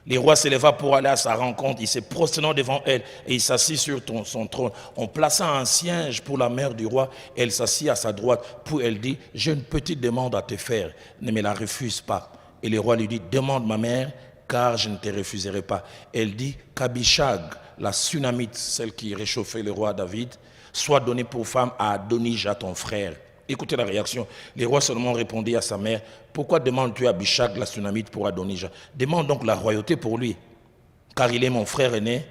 Le roi s'éleva pour aller à sa rencontre, il s'est prosterné devant elle et il s'assit sur son trône. On plaça un siège pour la mère du roi, elle s'assit à sa droite, puis elle dit, j'ai une petite demande à te faire, ne me la refuse pas. Et le roi lui dit, demande ma mère, car je ne te refuserai pas. Elle dit, qu'Abishag, la Sunamite, celle qui réchauffait le roi David, soit donnée pour femme à Adonija ton frère. Écoutez la réaction. Le roi Salomon répondit à sa mère, pourquoi demandes-tu à Abishag la Sunamite pour Adonija? Demande donc la royauté pour lui, car il est mon frère aîné,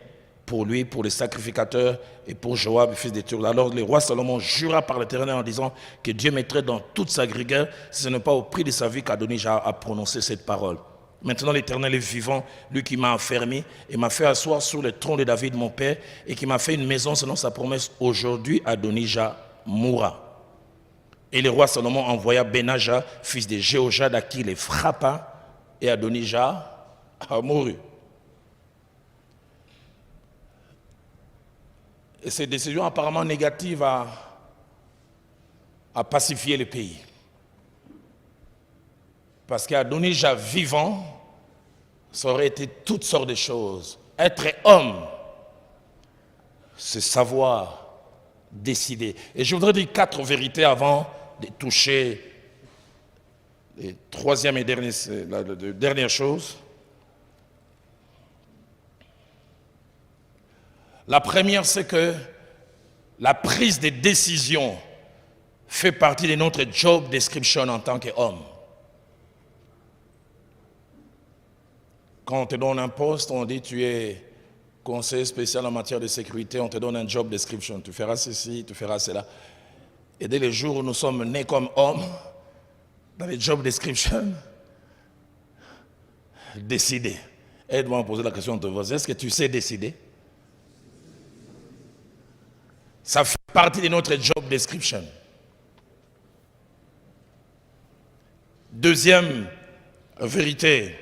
pour lui, pour les sacrificateurs et pour Joab, fils de Thérouza. Alors le roi Salomon jura par l'Éternel en disant que Dieu mettrait dans toute sa rigueur, si ce n'est pas au prix de sa vie qu'Adonija a prononcé cette parole. Maintenant l'Éternel est vivant, lui qui m'a affermi et m'a fait asseoir sur le trône de David mon père et qui m'a fait une maison selon sa promesse. Aujourd'hui Adonija mourra. Et le roi Salomon envoya Benaja, fils de Jéhojada, qui les frappa, et Adonija a mouru. Et cette décision apparemment négative a pacifié le pays. Parce qu'Adonija vivant, ça aurait été toutes sortes de choses. Être homme, c'est savoir décider. Et je voudrais dire 4 vérités avant de toucher les troisième et dernière chose. La première, c'est que la prise de décision fait partie de notre job description en tant qu'homme. Quand on te donne un poste, on dit tu es conseiller spécial en matière de sécurité, on te donne un job description. Tu feras ceci, tu feras cela. Et dès le jour où nous sommes nés comme hommes, dans les job description, décider. Aide-moi à poser la question de ton voisin. Est-ce que tu sais décider? Ça fait partie de notre job description. Deuxième vérité,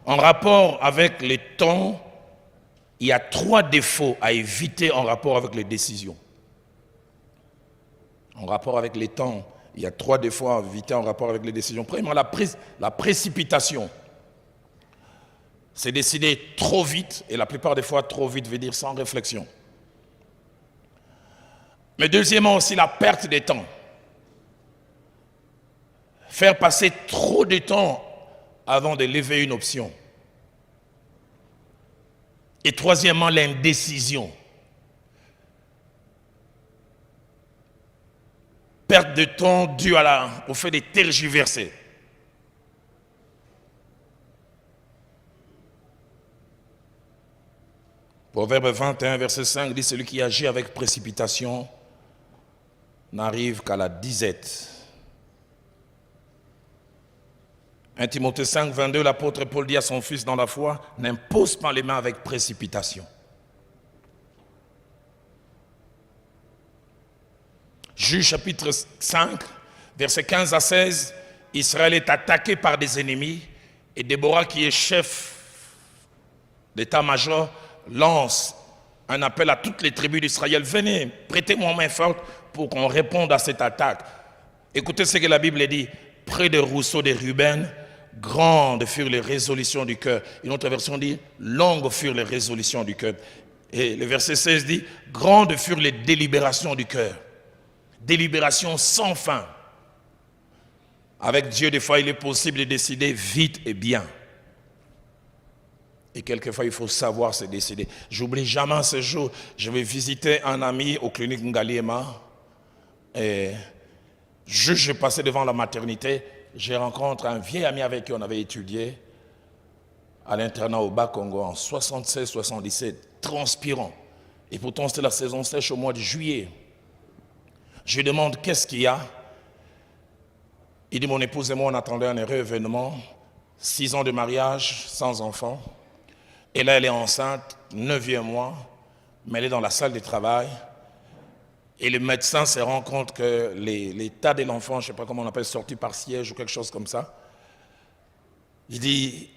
en rapport avec les temps, il y a 3 défauts à éviter en rapport avec les décisions. En rapport avec les temps, il y a 3 défauts à éviter en rapport avec les décisions. Premièrement, la précipitation. C'est décider trop vite, et la plupart des fois, trop vite veut dire sans réflexion. Mais deuxièmement aussi, la perte de temps. Faire passer trop de temps avant de lever une option. Et troisièmement, l'indécision. Perte de temps due au fait de tergiverser. Proverbe 21, verset 5 dit, celui qui agit avec précipitation n'arrive qu'à la disette. 1 Timothée 5, 22, l'apôtre Paul dit à son fils dans la foi, n'impose pas les mains avec précipitation. Juge chapitre 5, versets 15 à 16, Israël est attaqué par des ennemis et Déborah, qui est chef d'état-major, lance un appel à toutes les tribus d'Israël. Venez, prêtez-moi main forte pour qu'on réponde à cette attaque. Écoutez ce que la Bible dit. Près des rousseaux de Ruben, grandes furent les résolutions du cœur. Une autre version dit, longues furent les résolutions du cœur. Et le verset 16 dit, grandes furent les délibérations du cœur. Délibérations sans fin. Avec Dieu, des fois, il est possible de décider vite et bien. Et quelquefois, il faut savoir se décider. J'oublie jamais ce jour, je vais visiter un ami aux cliniques Ngaliema. Et juste, je passais devant la maternité, je rencontre un vieil ami avec qui on avait étudié à l'internat au Bas-Congo en 76-77, transpirant. Et pourtant, c'était la saison sèche au mois de juillet. Je lui demande qu'est-ce qu'il y a. Il dit, mon épouse et moi, on attendait un heureux événement, 6 ans de mariage, sans enfant. Et là, elle est enceinte, 9e mois, mais elle est dans la salle de travail. Et le médecin se rend compte que l'état de l'enfant, je ne sais pas comment on appelle, sorti par siège ou quelque chose comme ça. Il dit,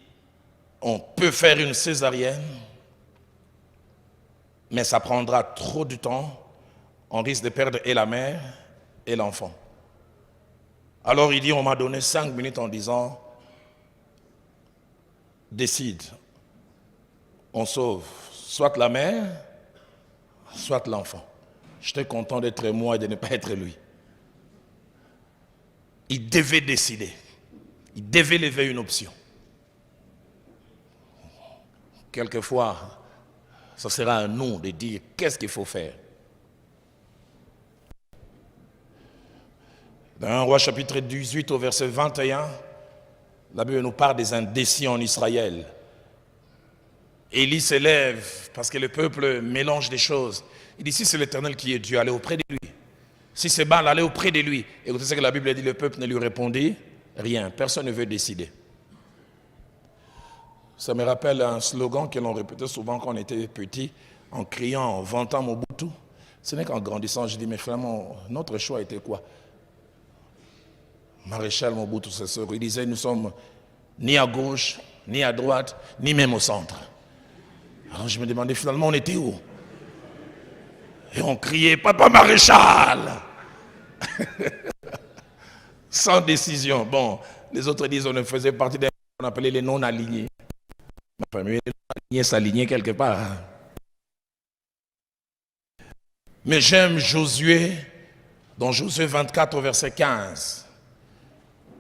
on peut faire une césarienne, mais ça prendra trop de temps. On risque de perdre et la mère et l'enfant. Alors il dit, on m'a donné 5 minutes en disant, décide. On sauve soit la mère, soit l'enfant. J'étais content d'être moi et de ne pas être lui. Il devait décider. Il devait lever une option. Quelquefois, ce sera à nous de dire qu'est-ce qu'il faut faire. Dans 1 Roi chapitre 18 au verset 21, la Bible nous parle des indécis en Israël. Élie s'élève parce que le peuple mélange des choses. Il dit, si c'est l'Éternel qui est Dieu, allez auprès de lui. Si c'est Baal, allez auprès de lui. Écoutez ce que la Bible dit, le peuple ne lui répondit rien. Personne ne veut décider. Ça me rappelle un slogan que l'on répétait souvent quand on était petit, en criant, en vantant Mobutu. Ce n'est qu'en grandissant, je dis, mais finalement, notre choix était quoi? Maréchal Mobutu Sese, il disait, nous sommes ni à gauche, ni à droite, ni même au centre. Alors je me demandais finalement, on était où? Et on criait, Papa Maréchal! Sans décision. Bon, Les autres disent on ne faisait partie d'un qu'on appelait les non-alignés. Ma famille, les non-alignés s'alignaient quelque part. Mais j'aime Josué, dans Josué 24 au verset 15.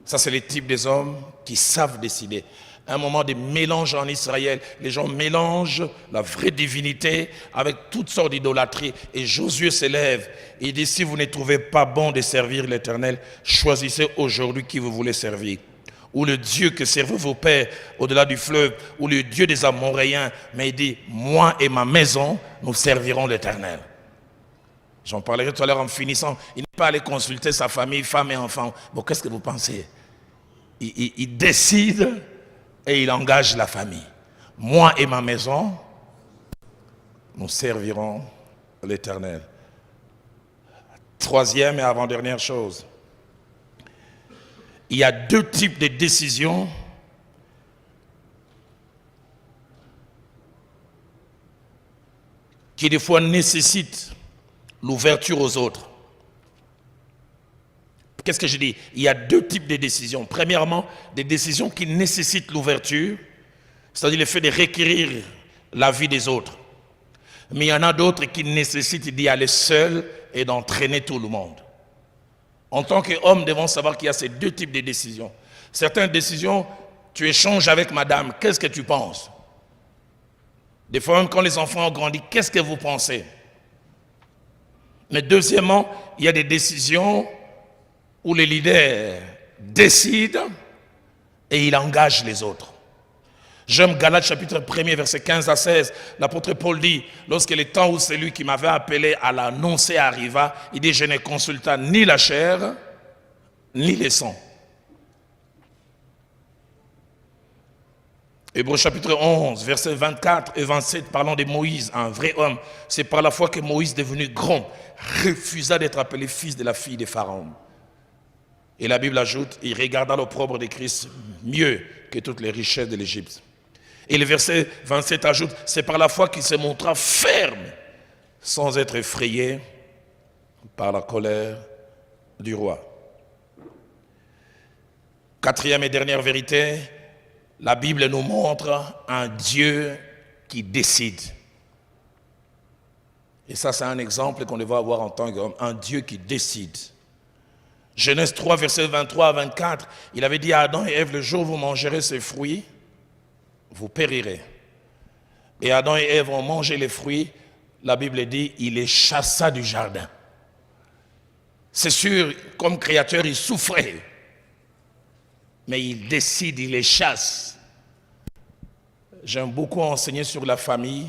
Ça, c'est le type des hommes qui savent décider. Un moment de mélange en Israël. Les gens mélangent la vraie divinité avec toutes sortes d'idolâtries. Et Josué s'élève et il dit, si vous ne trouvez pas bon de servir l'Éternel, choisissez aujourd'hui qui vous voulez servir. Ou le Dieu que servaient vos pères au-delà du fleuve, ou le Dieu des Amoréens. Mais il dit, moi et ma maison, nous servirons l'Éternel. J'en parlerai tout à l'heure en finissant. Il n'est pas allé consulter sa famille, femme et enfants. Bon, qu'est-ce que vous pensez? Il décide et il engage la famille. Moi et ma maison, nous servirons l'Éternel. Troisième et avant-dernière chose. Il y a deux types de décisions qui des fois nécessitent l'ouverture aux autres. Qu'est-ce que je dis? Il y a deux types de décisions. Premièrement, des décisions qui nécessitent l'ouverture, c'est-à-dire le fait de requérir l'avis des autres. Mais il y en a d'autres qui nécessitent d'y aller seul et d'entraîner tout le monde. En tant qu'homme, nous devons savoir qu'il y a ces deux types de décisions. Certaines décisions, tu échanges avec madame, qu'est-ce que tu penses? Des fois, même quand les enfants ont grandi, qu'est-ce que vous pensez? Mais deuxièmement, il y a des décisions où les leaders décident et il engage les autres. J'aime Galates chapitre 1er, verset 15 à 16. L'apôtre Paul dit, lorsque le temps où celui qui m'avait appelé à l'annoncer arriva, il dit, je ne consulta ni la chair, ni le sang. Hébreux chapitre 11, versets 24 et 27, parlant de Moïse, un vrai homme. C'est par la foi que Moïse, devenu grand, refusa d'être appelé fils de la fille de Pharaon. Et la Bible ajoute, il regarda l'opprobre de Christ mieux que toutes les richesses de l'Égypte. Et le verset 27 ajoute, c'est par la foi qu'il se montra ferme, sans être effrayé par la colère du roi. Quatrième et dernière vérité, la Bible nous montre un Dieu qui décide. Et ça, c'est un exemple qu'on devrait avoir en tant qu'homme, un Dieu qui décide. Genèse 3, versets 23 à 24, il avait dit à Adam et Ève, le jour où vous mangerez ces fruits, vous périrez. Et Adam et Ève ont mangé les fruits, la Bible dit, il les chassa du jardin. C'est sûr, comme créateur, il souffrait. Mais il décide, il les chasse. J'aime beaucoup enseigner sur la famille.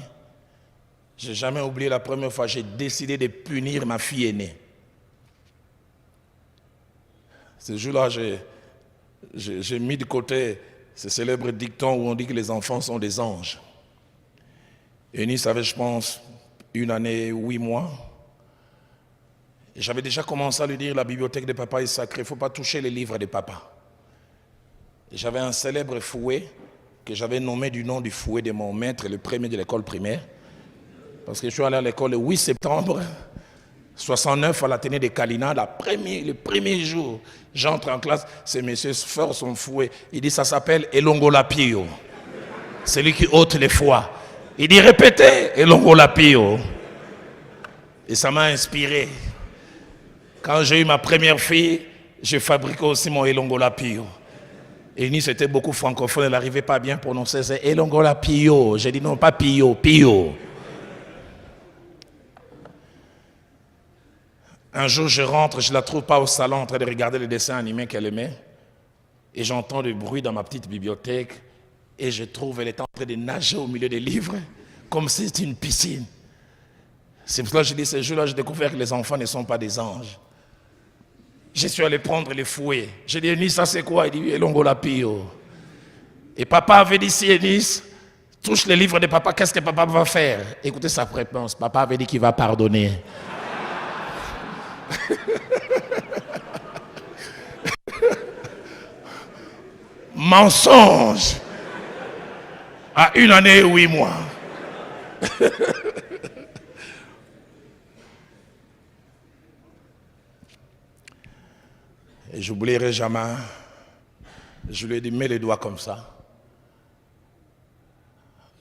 Je n'ai jamais oublié la première fois, j'ai décidé de punir ma fille aînée. Ce jour-là, j'ai mis de côté ce célèbre dicton où on dit que les enfants sont des anges. Eunice avait, je pense, 1 année, 8 mois. Et j'avais déjà commencé à lui dire, la bibliothèque de papa est sacrée, il ne faut pas toucher les livres de papa. Et j'avais un célèbre fouet que j'avais nommé du nom du fouet de mon maître, le premier de l'école primaire. Parce que je suis allé à l'école le 8 septembre 69 à l'Athénée de Kalina, le premier jour, j'entre en classe, ce monsieur sort son fouet, il dit ça s'appelle Elongolapio, celui qui ôte les foies. Il dit répétez Elongolapio. Et ça m'a inspiré. Quand j'ai eu ma première fille, j'ai fabriqué aussi mon Elongolapio. Et Nice était beaucoup francophone, elle n'arrivait pas à bien prononcer, c'est Elongolapio. J'ai dit non, pas Pio, Pio. Un jour, je rentre, je ne la trouve pas au salon en train de regarder les dessins animés qu'elle aimait. Et j'entends du bruit dans ma petite bibliothèque. Et je trouve qu'elle est en train de nager au milieu des livres, comme si c'était une piscine. C'est pour ça que je dis, ce jour-là, j'ai découvert que les enfants ne sont pas des anges. Je suis allé prendre les fouets. J'ai dit, Eunice, ça c'est quoi? Il dit, Elongolapio. Et papa avait dit, si Eunice touche les livres de papa, qu'est-ce que papa va faire? Écoutez sa réponse. Papa avait dit qu'il va pardonner. Mensonge à 1 année et 8 mois. Et j'oublierai jamais Je lui ai dit, mets les doigts comme ça.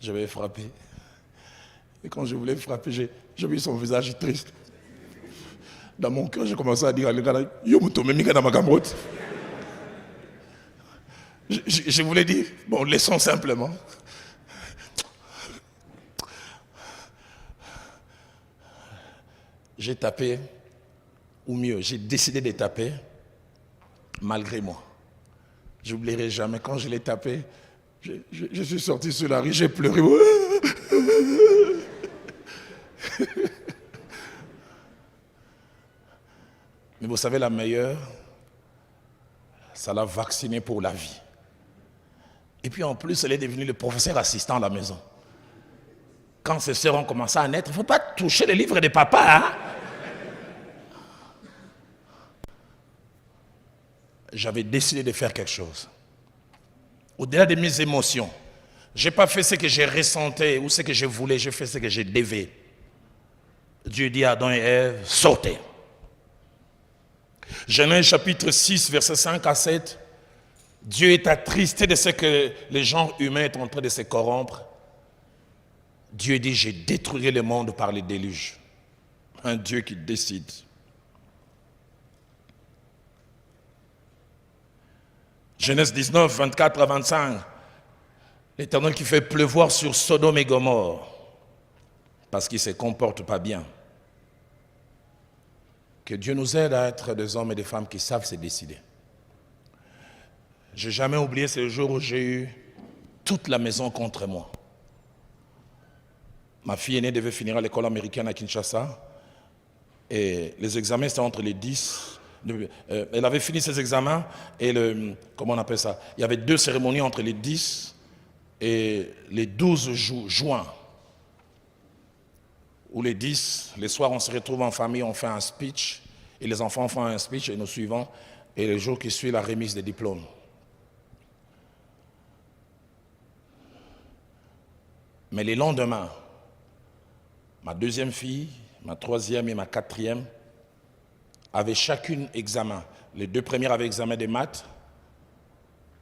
Je vais frapper. Et quand je voulais frapper, j'ai vu son visage triste. Dans mon cœur, j'ai commencé à dire à l'égard, je voulais dire, bon, laissons simplement. J'ai tapé, ou mieux, j'ai décidé de taper, malgré moi. Je n'oublierai jamais, quand je l'ai tapé, je suis sorti sur la rue, j'ai pleuré. Mais vous savez, la meilleure, ça l'a vacciné pour la vie. Et puis en plus, elle est devenue le professeur assistant à la maison. Quand ses sœurs ont commencé à naître, il ne faut pas toucher les livres de papa. Hein? J'avais décidé de faire quelque chose. Au-delà de mes émotions, je n'ai pas fait ce que j'ai ressenti ou ce que je voulais, j'ai fait ce que je devais. Dieu dit à Adam et Ève, sortez. Genèse chapitre 6, versets 5 à 7. Dieu est attristé de ce que les gens humains sont en train de se corrompre. Dieu dit, j'ai détruit le monde par le déluge. Un Dieu qui décide. Genèse 19, 24 à 25. L'Éternel qui fait pleuvoir sur Sodome et Gomorrhe parce qu'ils ne se comportent pas bien. Que Dieu nous aide à être des hommes et des femmes qui savent se décider. Je n'ai jamais oublié ce jour où j'ai eu toute la maison contre moi. Ma fille aînée devait finir à l'école américaine à Kinshasa et les examens étaient entre les 10. Elle avait fini ses examens et comment on appelle ça? Il y avait 2 cérémonies entre les 10 et les 12 juin. Ou les 10, les soirs on se retrouve en famille, on fait un speech et les enfants font un speech et nous suivons et le jour qui suit la remise des diplômes. Mais les lendemains, ma 2e fille, ma 3e et ma 4e avaient chacune examen. Les 2 premières avaient examen des maths,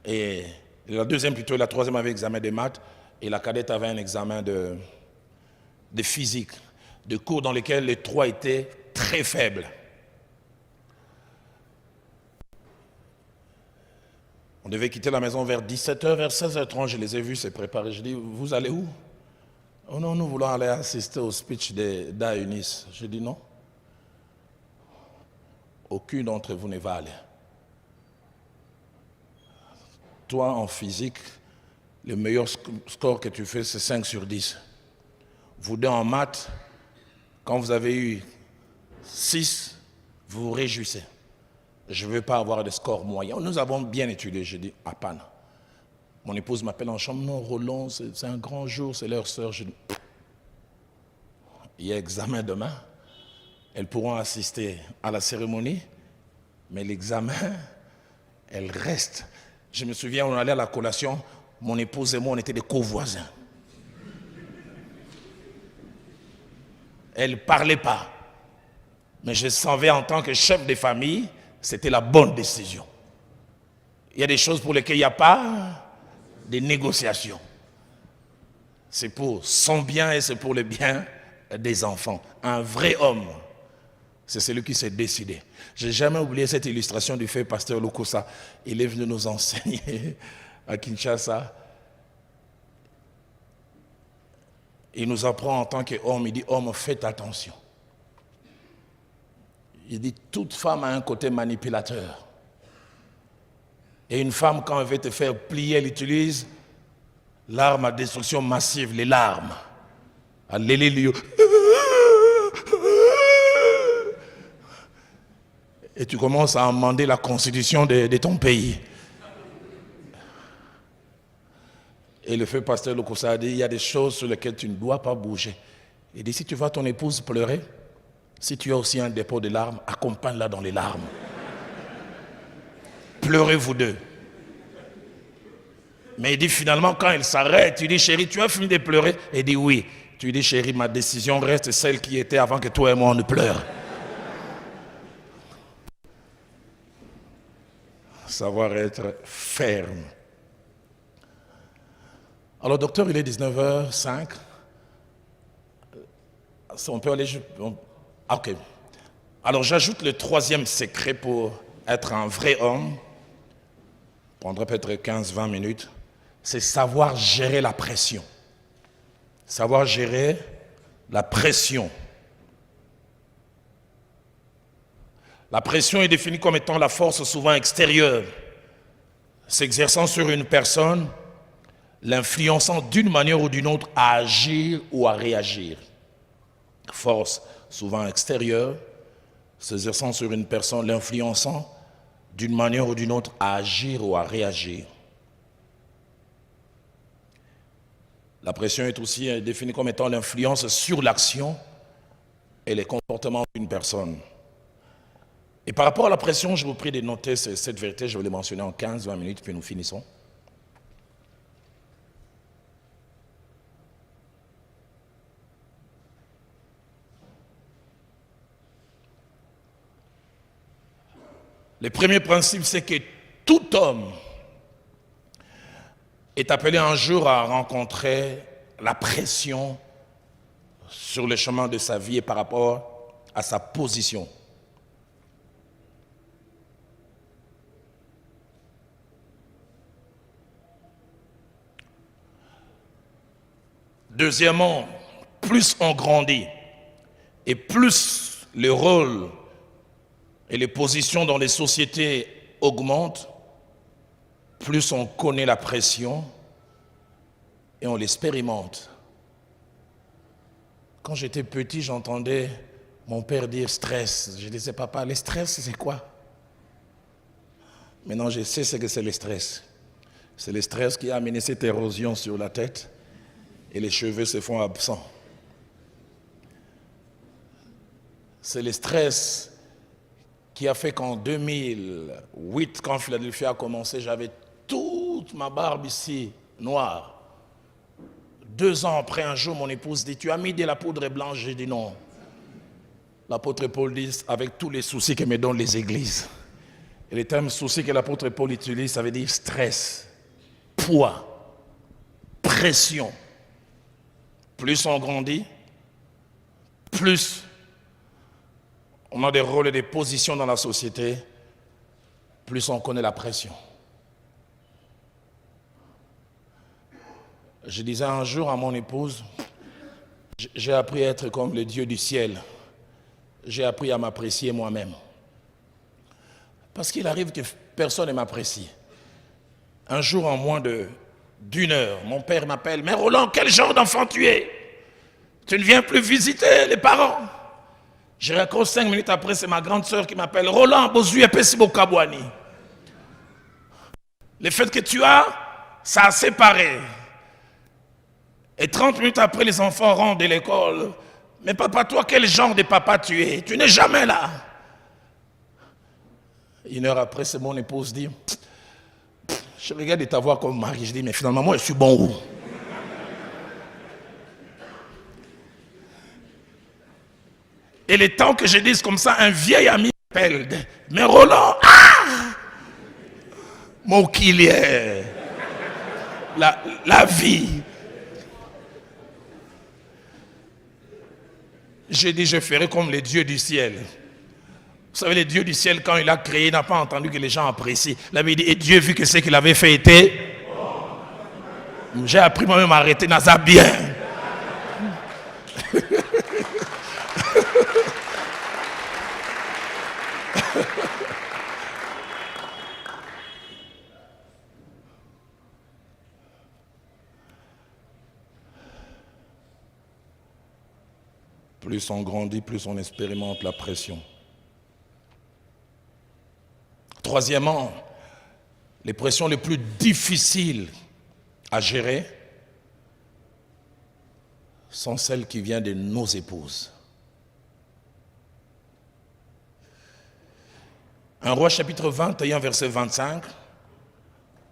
et la 2e plutôt, et la 3e avait examen des maths, et la cadette avait un examen de physique, de cours dans lesquels les 3 étaient très faibles. On devait quitter la maison vers 17h, vers 16h30, je les ai vus se préparer. Je dis, vous allez où? Oh non, nous voulons aller assister au speech d'A-Unis. Je dis non. Aucune d'entre vous ne va aller. Toi, en physique, le meilleur score que tu fais, c'est 5 sur 10. Vous deux en maths, quand vous avez eu 6, vous vous réjouissez. Je ne veux pas avoir des scores moyens. Nous avons bien étudié. Je dis, à panne. Mon épouse m'appelle en chambre, non, Roland, c'est un grand jour, c'est leur sœur. Je dis, il y a examen demain. Elles pourront assister à la cérémonie, mais l'examen, elles restent. Je me souviens, on allait à la collation, mon épouse et moi, on était des covoisins. Elle ne parlait pas, mais je savais en tant que chef de famille, c'était la bonne décision. Il y a des choses pour lesquelles il n'y a pas de négociations. C'est pour son bien et c'est pour le bien des enfants. Un vrai homme, c'est celui qui s'est décidé. Je n'ai jamais oublié cette illustration du fait pasteur Lukosa. Il est venu nous enseigner à Kinshasa. Il nous apprend en tant qu'homme, il dit, homme, faites attention. Il dit, toute femme a un côté manipulateur. Et une femme, quand elle veut te faire plier, elle utilise l'arme à destruction massive, les larmes. Alléluia. Et tu commences à amender la constitution de ton pays. Et le feu pasteur Lukosa a dit, il y a des choses sur lesquelles tu ne dois pas bouger. Il dit, si tu vois ton épouse pleurer, si tu as aussi un dépôt de larmes, accompagne-la dans les larmes. Pleurez vous deux. Mais il dit finalement, quand elle s'arrête, tu dis, chérie, tu as fini de pleurer? Il dit, oui. Tu dis, chérie, ma décision reste celle qui était avant que toi et moi on ne pleure. savoir être ferme. Alors, docteur, il est 19h05. On peut aller... Ok. Alors, j'ajoute le troisième secret pour être un vrai homme. Prendrait peut-être 15-20 minutes. C'est savoir gérer la pression. Savoir gérer la pression. La pression est définie comme étant la force souvent extérieure, s'exerçant sur une personne, l'influençant d'une manière ou d'une autre à agir ou à réagir. Force souvent extérieure, s'exerçant sur une personne, l'influençant d'une manière ou d'une autre à agir ou à réagir. La pression est aussi définie comme étant l'influence sur l'action et les comportements d'une personne. Et par rapport à la pression, je vous prie de noter cette vérité, je vais les mentionner en 15-20 minutes, puis nous finissons. Le premier principe, c'est que tout homme est appelé un jour à rencontrer la pression sur le chemin de sa vie et par rapport à sa position. Deuxièmement, plus on grandit et plus le rôle et les positions dans les sociétés augmentent, plus on connaît la pression et on l'expérimente. Quand j'étais petit, j'entendais mon père dire stress. Je disais, papa, le stress, c'est quoi? Maintenant, je sais ce que c'est le stress. C'est le stress qui a amené cette érosion sur la tête et les cheveux se font absents. C'est le stress qui a fait qu'en 2008, quand Philadelphie a commencé, j'avais toute ma barbe ici, noire. 2 ans après, un jour, mon épouse dit, tu as mis de la poudre blanche? J'ai dit non. L'apôtre Paul dit, avec tous les soucis que me donnent les églises. Et le terme souci que l'apôtre Paul utilise, ça veut dire stress, poids, pression. Plus on grandit, plus on a des rôles et des positions dans la société, plus on connaît la pression. Je disais un jour à mon épouse, j'ai appris à être comme le Dieu du ciel. J'ai appris à m'apprécier moi-même. Parce qu'il arrive que personne ne m'apprécie. Un jour, en moins d'une heure, mon père m'appelle, mais Roland, quel genre d'enfant tu es? Tu ne viens plus visiter les parents? Je raccroche 5 minutes après, c'est ma grande sœur qui m'appelle, Roland, Bozu Epesi Bokabwani. Le fait que tu as, ça a séparé. Et 30 minutes après, les enfants rentrent de l'école. Mais papa, toi, quel genre de papa tu es? Tu n'es jamais là. 1 heure après, c'est mon épouse dit, je regarde de t'avoir comme mari. Je dis, mais finalement, moi, je suis bon où? Et le temps que je dise comme ça, un vieil ami m'appelle. Mais Roland, mon kilier, la vie. J'ai dit, je ferai comme les dieux du ciel. Vous savez, le Dieu du ciel, quand il a créé, il n'a pas entendu que les gens apprécient. Il avait dit, et Dieu, vu que ce qu'il avait fait était... J'ai appris moi-même à arrêter Naza bien. Plus on grandit, plus on expérimente la pression. Troisièmement, les pressions les plus difficiles à gérer sont celles qui viennent de nos épouses. 1 Roi chapitre 21, verset 25,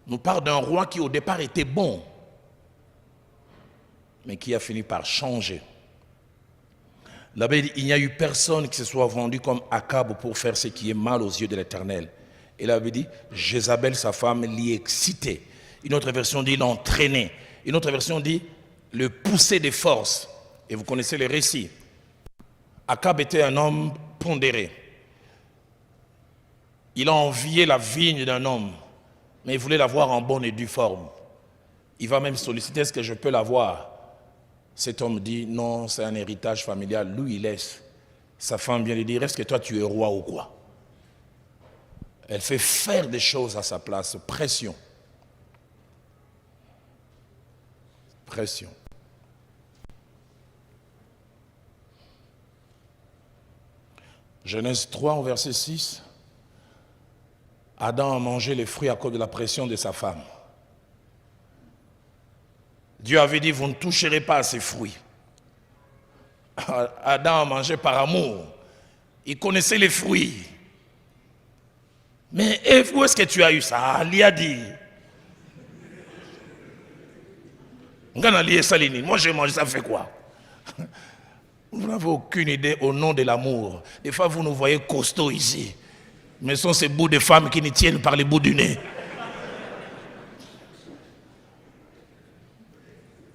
nous parle d'un roi qui au départ était bon, mais qui a fini par changer. Là-bas, il n'y a eu personne qui se soit vendu comme Akab pour faire ce qui est mal aux yeux de l'Éternel. Et là, il dit, Jézabel, sa femme, l'y excitait. Une autre version dit l'entraîner. Une autre version dit le pousser des forces. Et vous connaissez les récits. Akab était un homme pondéré. Il a envié la vigne d'un homme, mais il voulait l'avoir en bonne et due forme. Il va même solliciter, est-ce que je peux l'avoir? Cet homme dit, non, c'est un héritage familial. Lui, il laisse. Sa femme vient lui dire, est-ce que toi, tu es roi ou quoi? Elle fait faire des choses à sa place. Pression. Pression. Genèse 3, au verset 6. Adam a mangé les fruits à cause de la pression de sa femme. Dieu avait dit, vous ne toucherez pas à ces fruits. Adam a mangé par amour. Il connaissait les fruits. Mais Ève, où est-ce que tu as eu ça? Il a dit. Moi j'ai mangé, ça fait quoi? Vous n'avez aucune idée au nom de l'amour. Des fois vous nous voyez costauds ici. Mais ce sont ces bouts de femmes qui nous tiennent par les bouts du nez.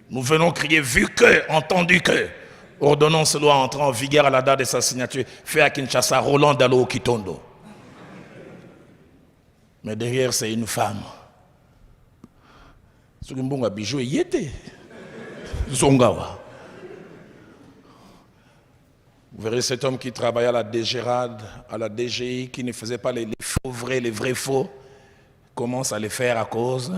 Nous venons crier, vu que, entendu que, ordonnance doit entrer en vigueur à la date de sa signature, fait à Kinshasa, Roland Dalo Kitondo. Mais derrière, c'est une femme. Ce qui est bijou et yété. Zongawa. Vous verrez cet homme qui travaillait à la DGRAD, à la DGI, qui ne faisait pas les faux vrais, les vrais faux, commence à les faire à cause.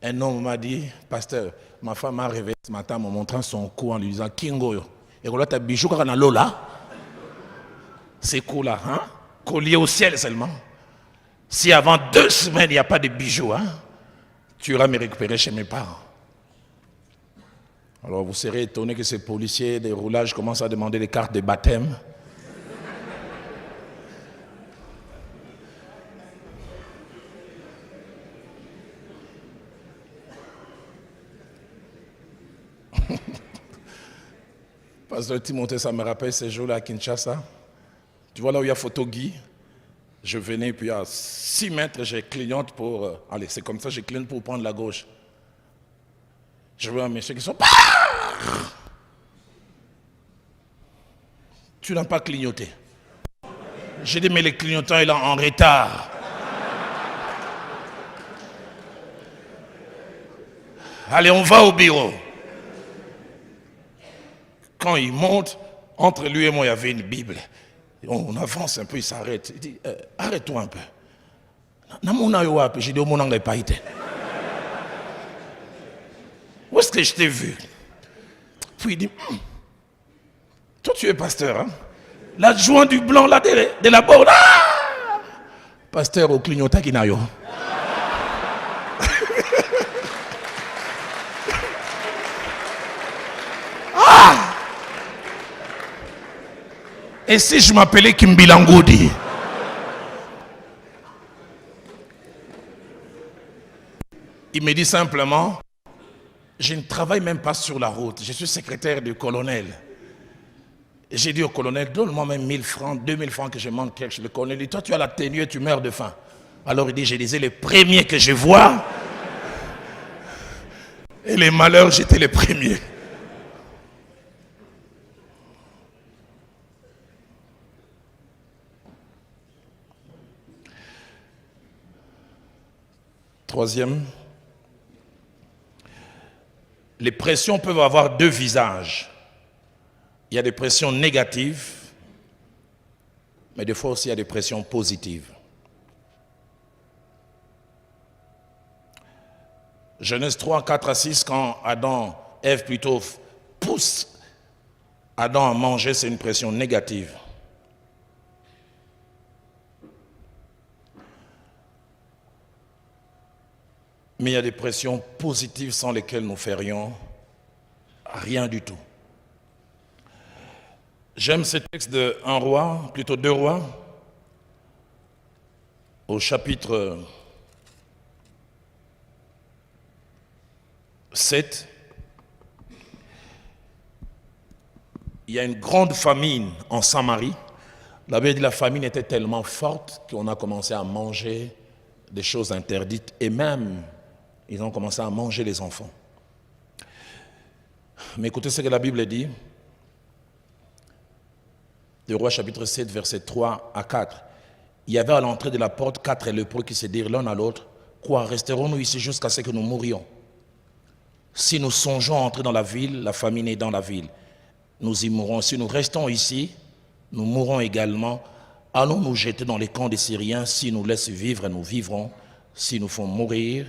Un homme m'a dit, pasteur, ma femme m'a réveillé ce matin en me montrant son cou en lui disant, Kingo, et là, tu as bijou quand on a l'eau là. C'est cool là, hein? Collier au ciel seulement. Si avant 2 semaines, il n'y a pas de bijoux, hein, tu iras me récupérer chez mes parents. Alors vous serez étonné que ces policiers des roulages commencent à demander des cartes de baptême. Pasteur Timothée, ça me rappelle ces jours-là à Kinshasa. Tu vois là où il y a photo Guy? Je venais, puis à 6 mètres, je clignote pour... allez, c'est comme ça, je clignote pour prendre la gauche. Je vois un monsieur qui sont... Tu n'as pas clignoté. J'ai dit, mais le clignotant est là en retard. Allez, on va au bureau. Quand il monte, entre lui et moi, il y avait une Bible. On avance un peu, il s'arrête. Il dit, arrête-toi un peu. J'ai dit, au monde pas été. Où est-ce que je t'ai vu? Puis il dit, toi tu es pasteur, hein? L'adjoint du blanc là de la bord. Ah! Pasteur au clignotant qui n'a eu. Ah! Et si je m'appelais Kimbilangoudi? Il me dit simplement, je ne travaille même pas sur la route, je suis secrétaire du colonel. J'ai dit au colonel, donne-moi même 1000 francs, 2000 francs que je manque quelque chose. Le colonel dit, toi tu as la tenue et tu meurs de faim. Alors il dit, je disais les premiers que je vois, et les malheurs, j'étais les premiers. Troisième, les pressions peuvent avoir 2 visages. Il y a des pressions négatives, mais des fois aussi il y a des pressions positives. Genèse 3, 4 à 6, quand Adam, Ève plutôt, pousse Adam à manger, c'est une pression négative. Mais il y a des pressions positives sans lesquelles nous ferions rien du tout. J'aime ce texte de 1 roi, plutôt 2 rois, au chapitre 7. Il y a une grande famine en Samarie. La Bible dit que la famine était tellement forte qu'on a commencé à manger des choses interdites et même ils ont commencé à manger les enfants. Mais écoutez ce que la Bible dit. De Rois chapitre 7, versets 3 à 4. Il y avait à l'entrée de la porte 4 lépreux qui se dirent l'un à l'autre, quoi, resterons-nous ici jusqu'à ce que nous mourions? Si nous songeons à entrer dans la ville, la famine est dans la ville. Nous y mourrons. Si nous restons ici, nous mourrons également. Allons nous jeter dans les camps des Syriens. Si nous laissent vivre, nous vivrons. Si nous font mourir,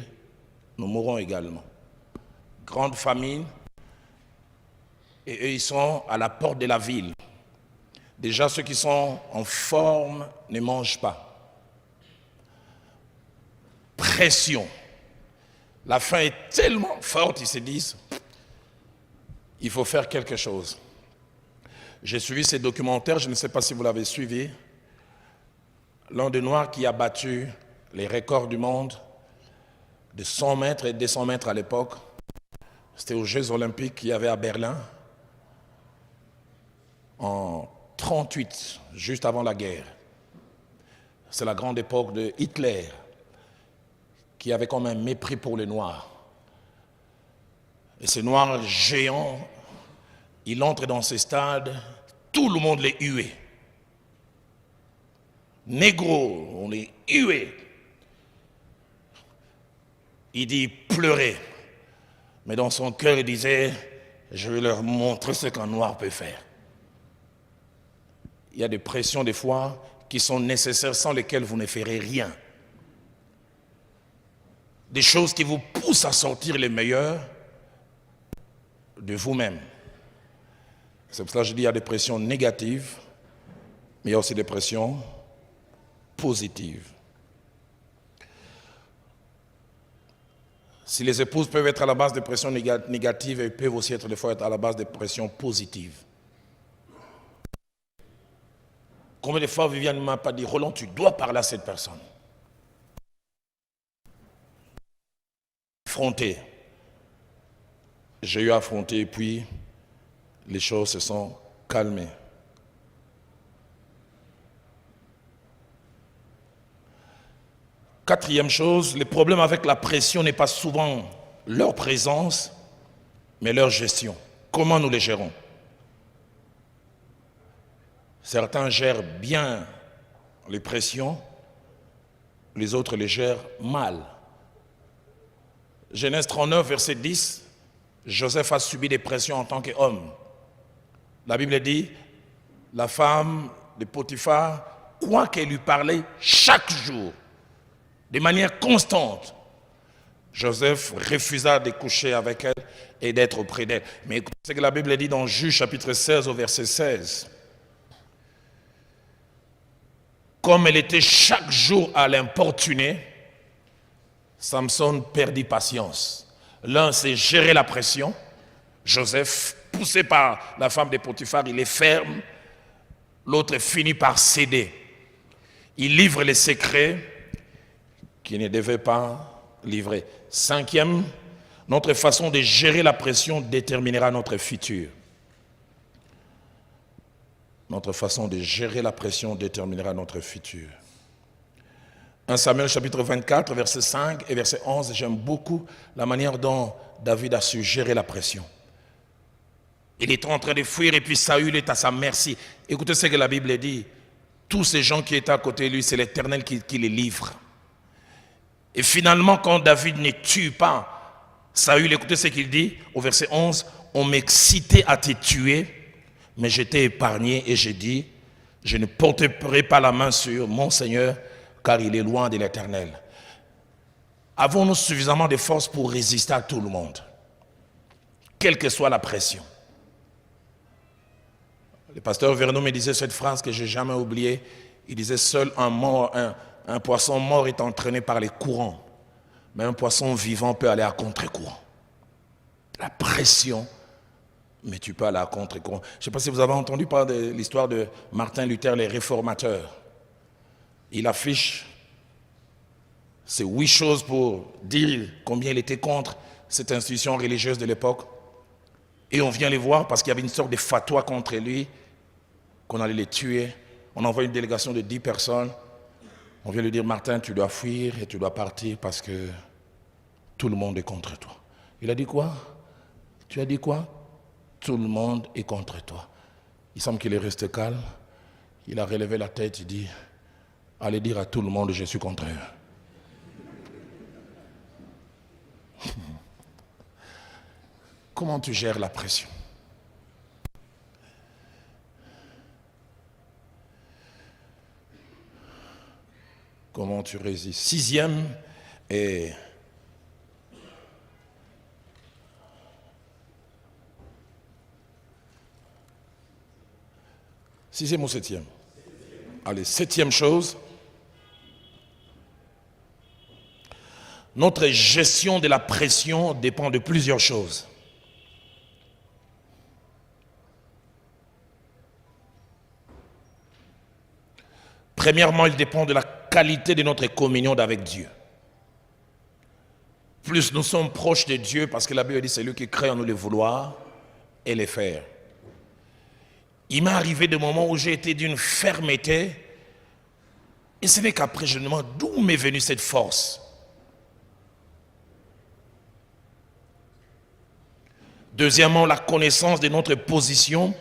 nous mourrons également. Grande famine. Et eux, ils sont à la porte de la ville. Déjà, ceux qui sont en forme ne mangent pas. Pression. La faim est tellement forte, ils se disent, il faut faire quelque chose. J'ai suivi ces documentaires, je ne sais pas si vous l'avez suivi. L'un des Noirs qui a battu les records du monde de 100 mètres et 200 mètres à l'époque, c'était aux Jeux Olympiques qu'il y avait à Berlin, en 1938, juste avant la guerre. C'est la grande époque de Hitler, qui avait comme un mépris pour les Noirs. Et ces Noirs géants, il entre dans ces stades, tout le monde les huait. Négro, on les huait. Il dit pleurer. Mais dans son cœur, il disait, je vais leur montrer ce qu'un Noir peut faire. Il y a des pressions des fois qui sont nécessaires sans lesquelles vous ne ferez rien. Des choses qui vous poussent à sortir les meilleurs de vous-même. C'est pour ça que je dis qu'il y a des pressions négatives, mais il y a aussi des pressions positives. Si les épouses peuvent être à la base de pressions négatives, elles peuvent aussi être des fois à la base de pressions positives. Combien de fois Viviane ne m'a pas dit, Roland, tu dois parler à cette personne. Affronter. J'ai eu à affronter et puis les choses se sont calmées. Quatrième chose, le problème avec la pression n'est pas souvent leur présence, mais leur gestion. Comment nous les gérons? Certains gèrent bien les pressions, les autres les gèrent mal. Genèse 39, verset 10, Joseph a subi des pressions en tant qu'homme. La Bible dit, la femme de Potiphar, quoi qu'elle lui parlait chaque jour, de manière constante, Joseph refusa de coucher avec elle et d'être auprès d'elle. Mais écoutez ce que la Bible dit dans Juge chapitre 16 au verset 16. Comme elle était chaque jour à l'importuner, Samson perdit patience. L'un sait gérer la pression. Joseph, poussé par la femme de Potiphar, il est ferme. L'autre finit par céder. Il livre les secrets qu'il ne devait pas livrer. Cinquième, notre façon de gérer la pression déterminera notre futur. Notre façon de gérer la pression déterminera notre futur. 1 Samuel chapitre 24, verset 5 et verset 11, j'aime beaucoup la manière dont David a su gérer la pression. Il est en train de fuir et puis Saül est à sa merci. Écoutez ce que la Bible dit. Tous ces gens qui étaient à côté de lui, c'est l'Éternel qui les livre. Et finalement, quand David ne tue pas Saül, écoutez ce qu'il dit au verset 11, on m'excitait à te tuer, mais j'étais épargné et j'ai dit, je ne porterai pas la main sur mon Seigneur, car il est loin de l'Éternel. Avons-nous suffisamment de force pour résister à tout le monde, quelle que soit la pression? Le pasteur Vernon me disait cette phrase que je n'ai jamais oubliée. Il disait, seul un poisson mort est entraîné par les courants, mais un poisson vivant peut aller à contre-courant. La pression, mais tu peux aller à contre-courant. Je ne sais pas si vous avez entendu parler de l'histoire de Martin Luther, les réformateurs. Il affiche ces 8 choses pour dire combien il était contre cette institution religieuse de l'époque. Et on vient les voir parce qu'il y avait une sorte de fatwa contre lui, qu'on allait les tuer On envoie une délégation de 10 personnes. On vient lui dire, Martin, tu dois fuir et tu dois partir parce que tout le monde est contre toi. Il a dit quoi? Tu as dit quoi? Tout le monde est contre toi. Il semble qu'il est resté calme. Il a relevé la tête, il dit, allez dire à tout le monde, je suis contre eux. Comment tu gères la pression? Comment tu résistes? Sixième et sixième ou septième? Allez, septième chose. Notre gestion de la pression dépend de plusieurs choses. Premièrement, il dépend de la qualité de notre communion avec Dieu. Plus nous sommes proches de Dieu, parce que la Bible dit c'est lui qui crée en nous les vouloir et les faire. Il m'est arrivé des moments où j'ai été d'une fermeté, et ce n'est qu'après je me demande d'où m'est venue cette force. Deuxièmement, la connaissance de notre position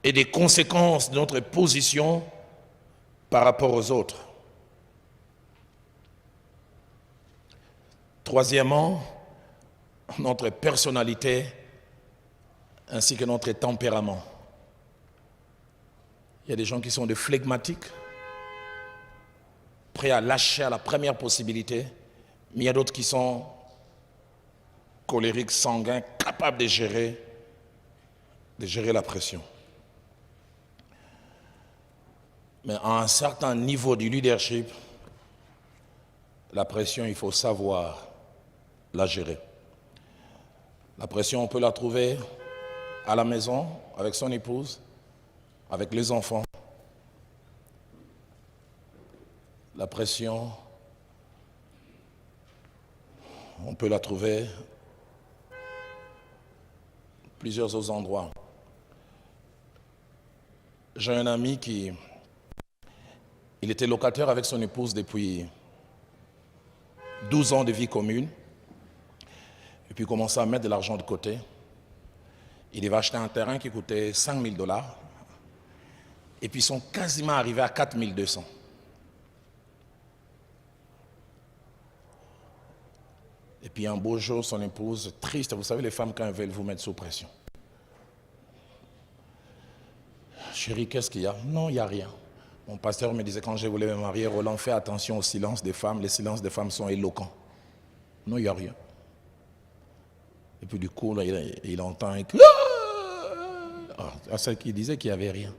et des conséquences de notre position par rapport aux autres. Troisièmement, notre personnalité ainsi que notre tempérament. Il y a des gens qui sont des flegmatiques, prêts à lâcher à la première possibilité, mais il y a d'autres qui sont colériques, sanguins, capables de gérer la pression. Mais à un certain niveau du leadership, la pression, il faut savoir la gérer. La pression, on peut la trouver à la maison, avec son épouse, avec les enfants. La pression, on peut la trouver plusieurs autres endroits. J'ai un ami il était locataire avec son épouse depuis 12 ans de vie commune. Et puis il commençait à mettre de l'argent de côté. Il devait acheter un terrain qui coûtait $5,000. Et puis ils sont quasiment arrivés à 4,200. Et puis un beau jour, son épouse, triste, vous savez les femmes quand elles veulent vous mettre sous pression. Chérie, qu'est-ce qu'il y a? Non, il n'y a rien. Mon pasteur me disait quand je voulais me marier, Roland, fais attention au silence des femmes. Les silences des femmes sont éloquents. Non, il n'y a rien. Et puis du coup, là, il entend un cri. À celle qui disait qu'il n'y avait rien.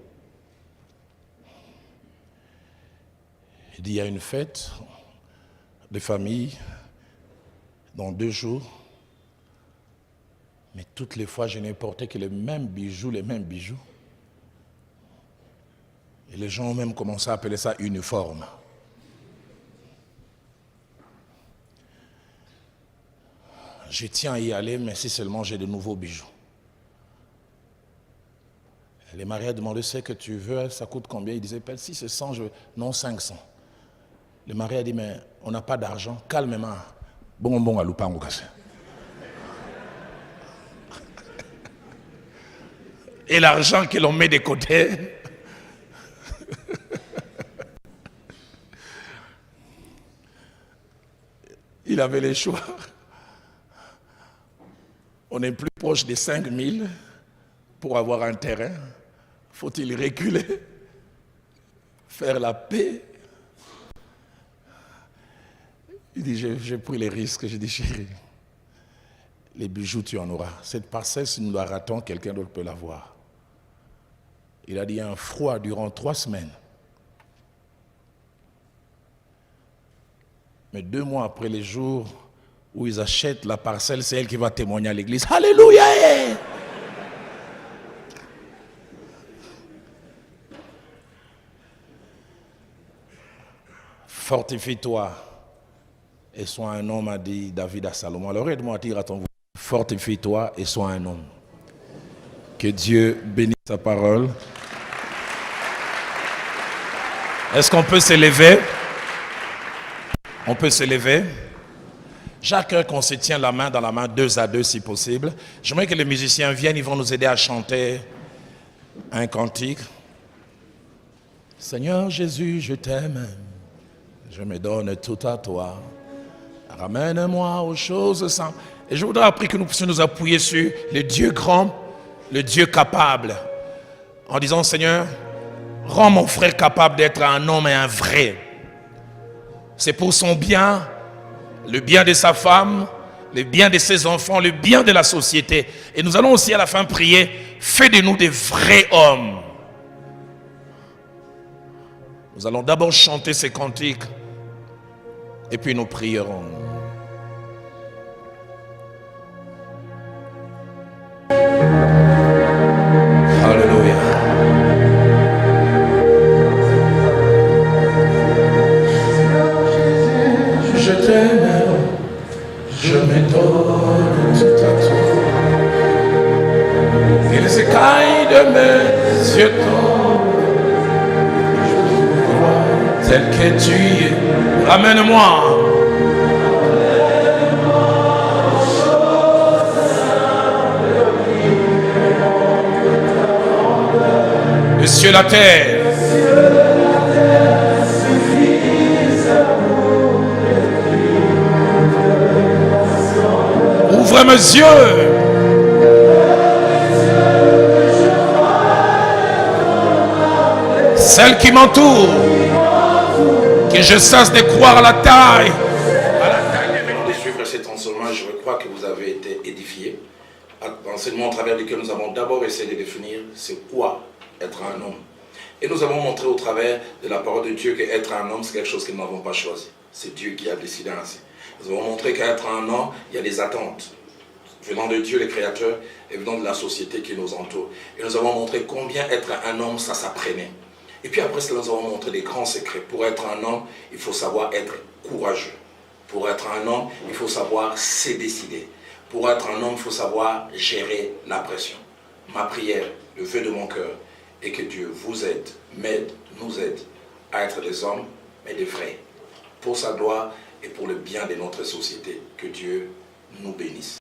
Il dit, il y a une fête de famille dans 2 jours. Mais toutes les fois, je n'ai porté que les mêmes bijoux. Et les gens ont même commencé à appeler ça uniforme. Je tiens à y aller, mais si seulement j'ai de nouveaux bijoux. Les mariés demandaient, c'est que tu veux, ça coûte combien? Il disait, si c'est 100, je veux. Non, 500. Le mari a dit, mais on n'a pas d'argent, calmement. Bon, à Lupango cassé. Et l'argent que l'on met de côté, il avait les choix. On est plus proche des 5,000 pour avoir un terrain. Faut-il reculer, faire la paix? Il dit, j'ai pris les risques. J'ai dit, chérie, les bijoux, tu en auras. Cette parcelle, si nous la ratons, quelqu'un d'autre peut l'avoir. Il a dit, un froid durant 3 semaines. Mais 2 mois après les jours où ils achètent la parcelle, c'est elle qui va témoigner à l'église. Alléluia! Fortifie-toi et sois un homme, a dit David à Salomon. Alors aide-moi à dire à ton voix, fortifie-toi et sois un homme. Que Dieu bénisse sa parole. Est-ce qu'on peut s'élever? On peut s'élever. Chacun qu'on se tient la main dans la main, 2 à 2 si possible. J'aimerais que les musiciens viennent, ils vont nous aider à chanter un cantique. Seigneur Jésus, je t'aime, je me donne tout à toi. Ramène-moi aux choses simples. Et je voudrais après que nous puissions nous appuyer sur le Dieu grand, le Dieu capable, en disant Seigneur, rends mon frère capable d'être un homme et un vrai. C'est pour son bien, le bien de sa femme, le bien de ses enfants, le bien de la société. Et nous allons aussi à la fin prier, fais de nous des vrais hommes. Nous allons d'abord chanter ces cantiques et puis nous prierons. Alléluia. Je t'aime, je me donne tout à toi. Et les écailles de mes yeux tombent. Tel que tu es, ramène-moi. Le ciel, la terre. Ouvre mes yeux. Celle qui m'entoure. Que je cesse de croire à la taille. Avant de suivre cet enseignement, je crois que vous avez été édifiés. L'enseignement au travers duquel nous avons d'abord essayé de définir c'est quoi être un homme. Et nous avons montré au travers de la parole de Dieu qu'être un homme, c'est quelque chose que nous n'avons pas choisi. C'est Dieu qui a décidé ainsi. Nous avons montré qu'être un homme, il y a des attentes venant de Dieu, le Créateur, et venant de la société qui nous entoure. Et nous avons montré combien être un homme, ça s'apprenait. Et puis après cela, nous avons montré des grands secrets. Pour être un homme, il faut savoir être courageux. Pour être un homme, il faut savoir se décider. Pour être un homme, il faut savoir gérer la pression. Ma prière, le vœu de mon cœur, est que Dieu vous aide, m'aide, nous aide à être des hommes, mais des vrais. Pour sa gloire et pour le bien de notre société. Que Dieu nous bénisse.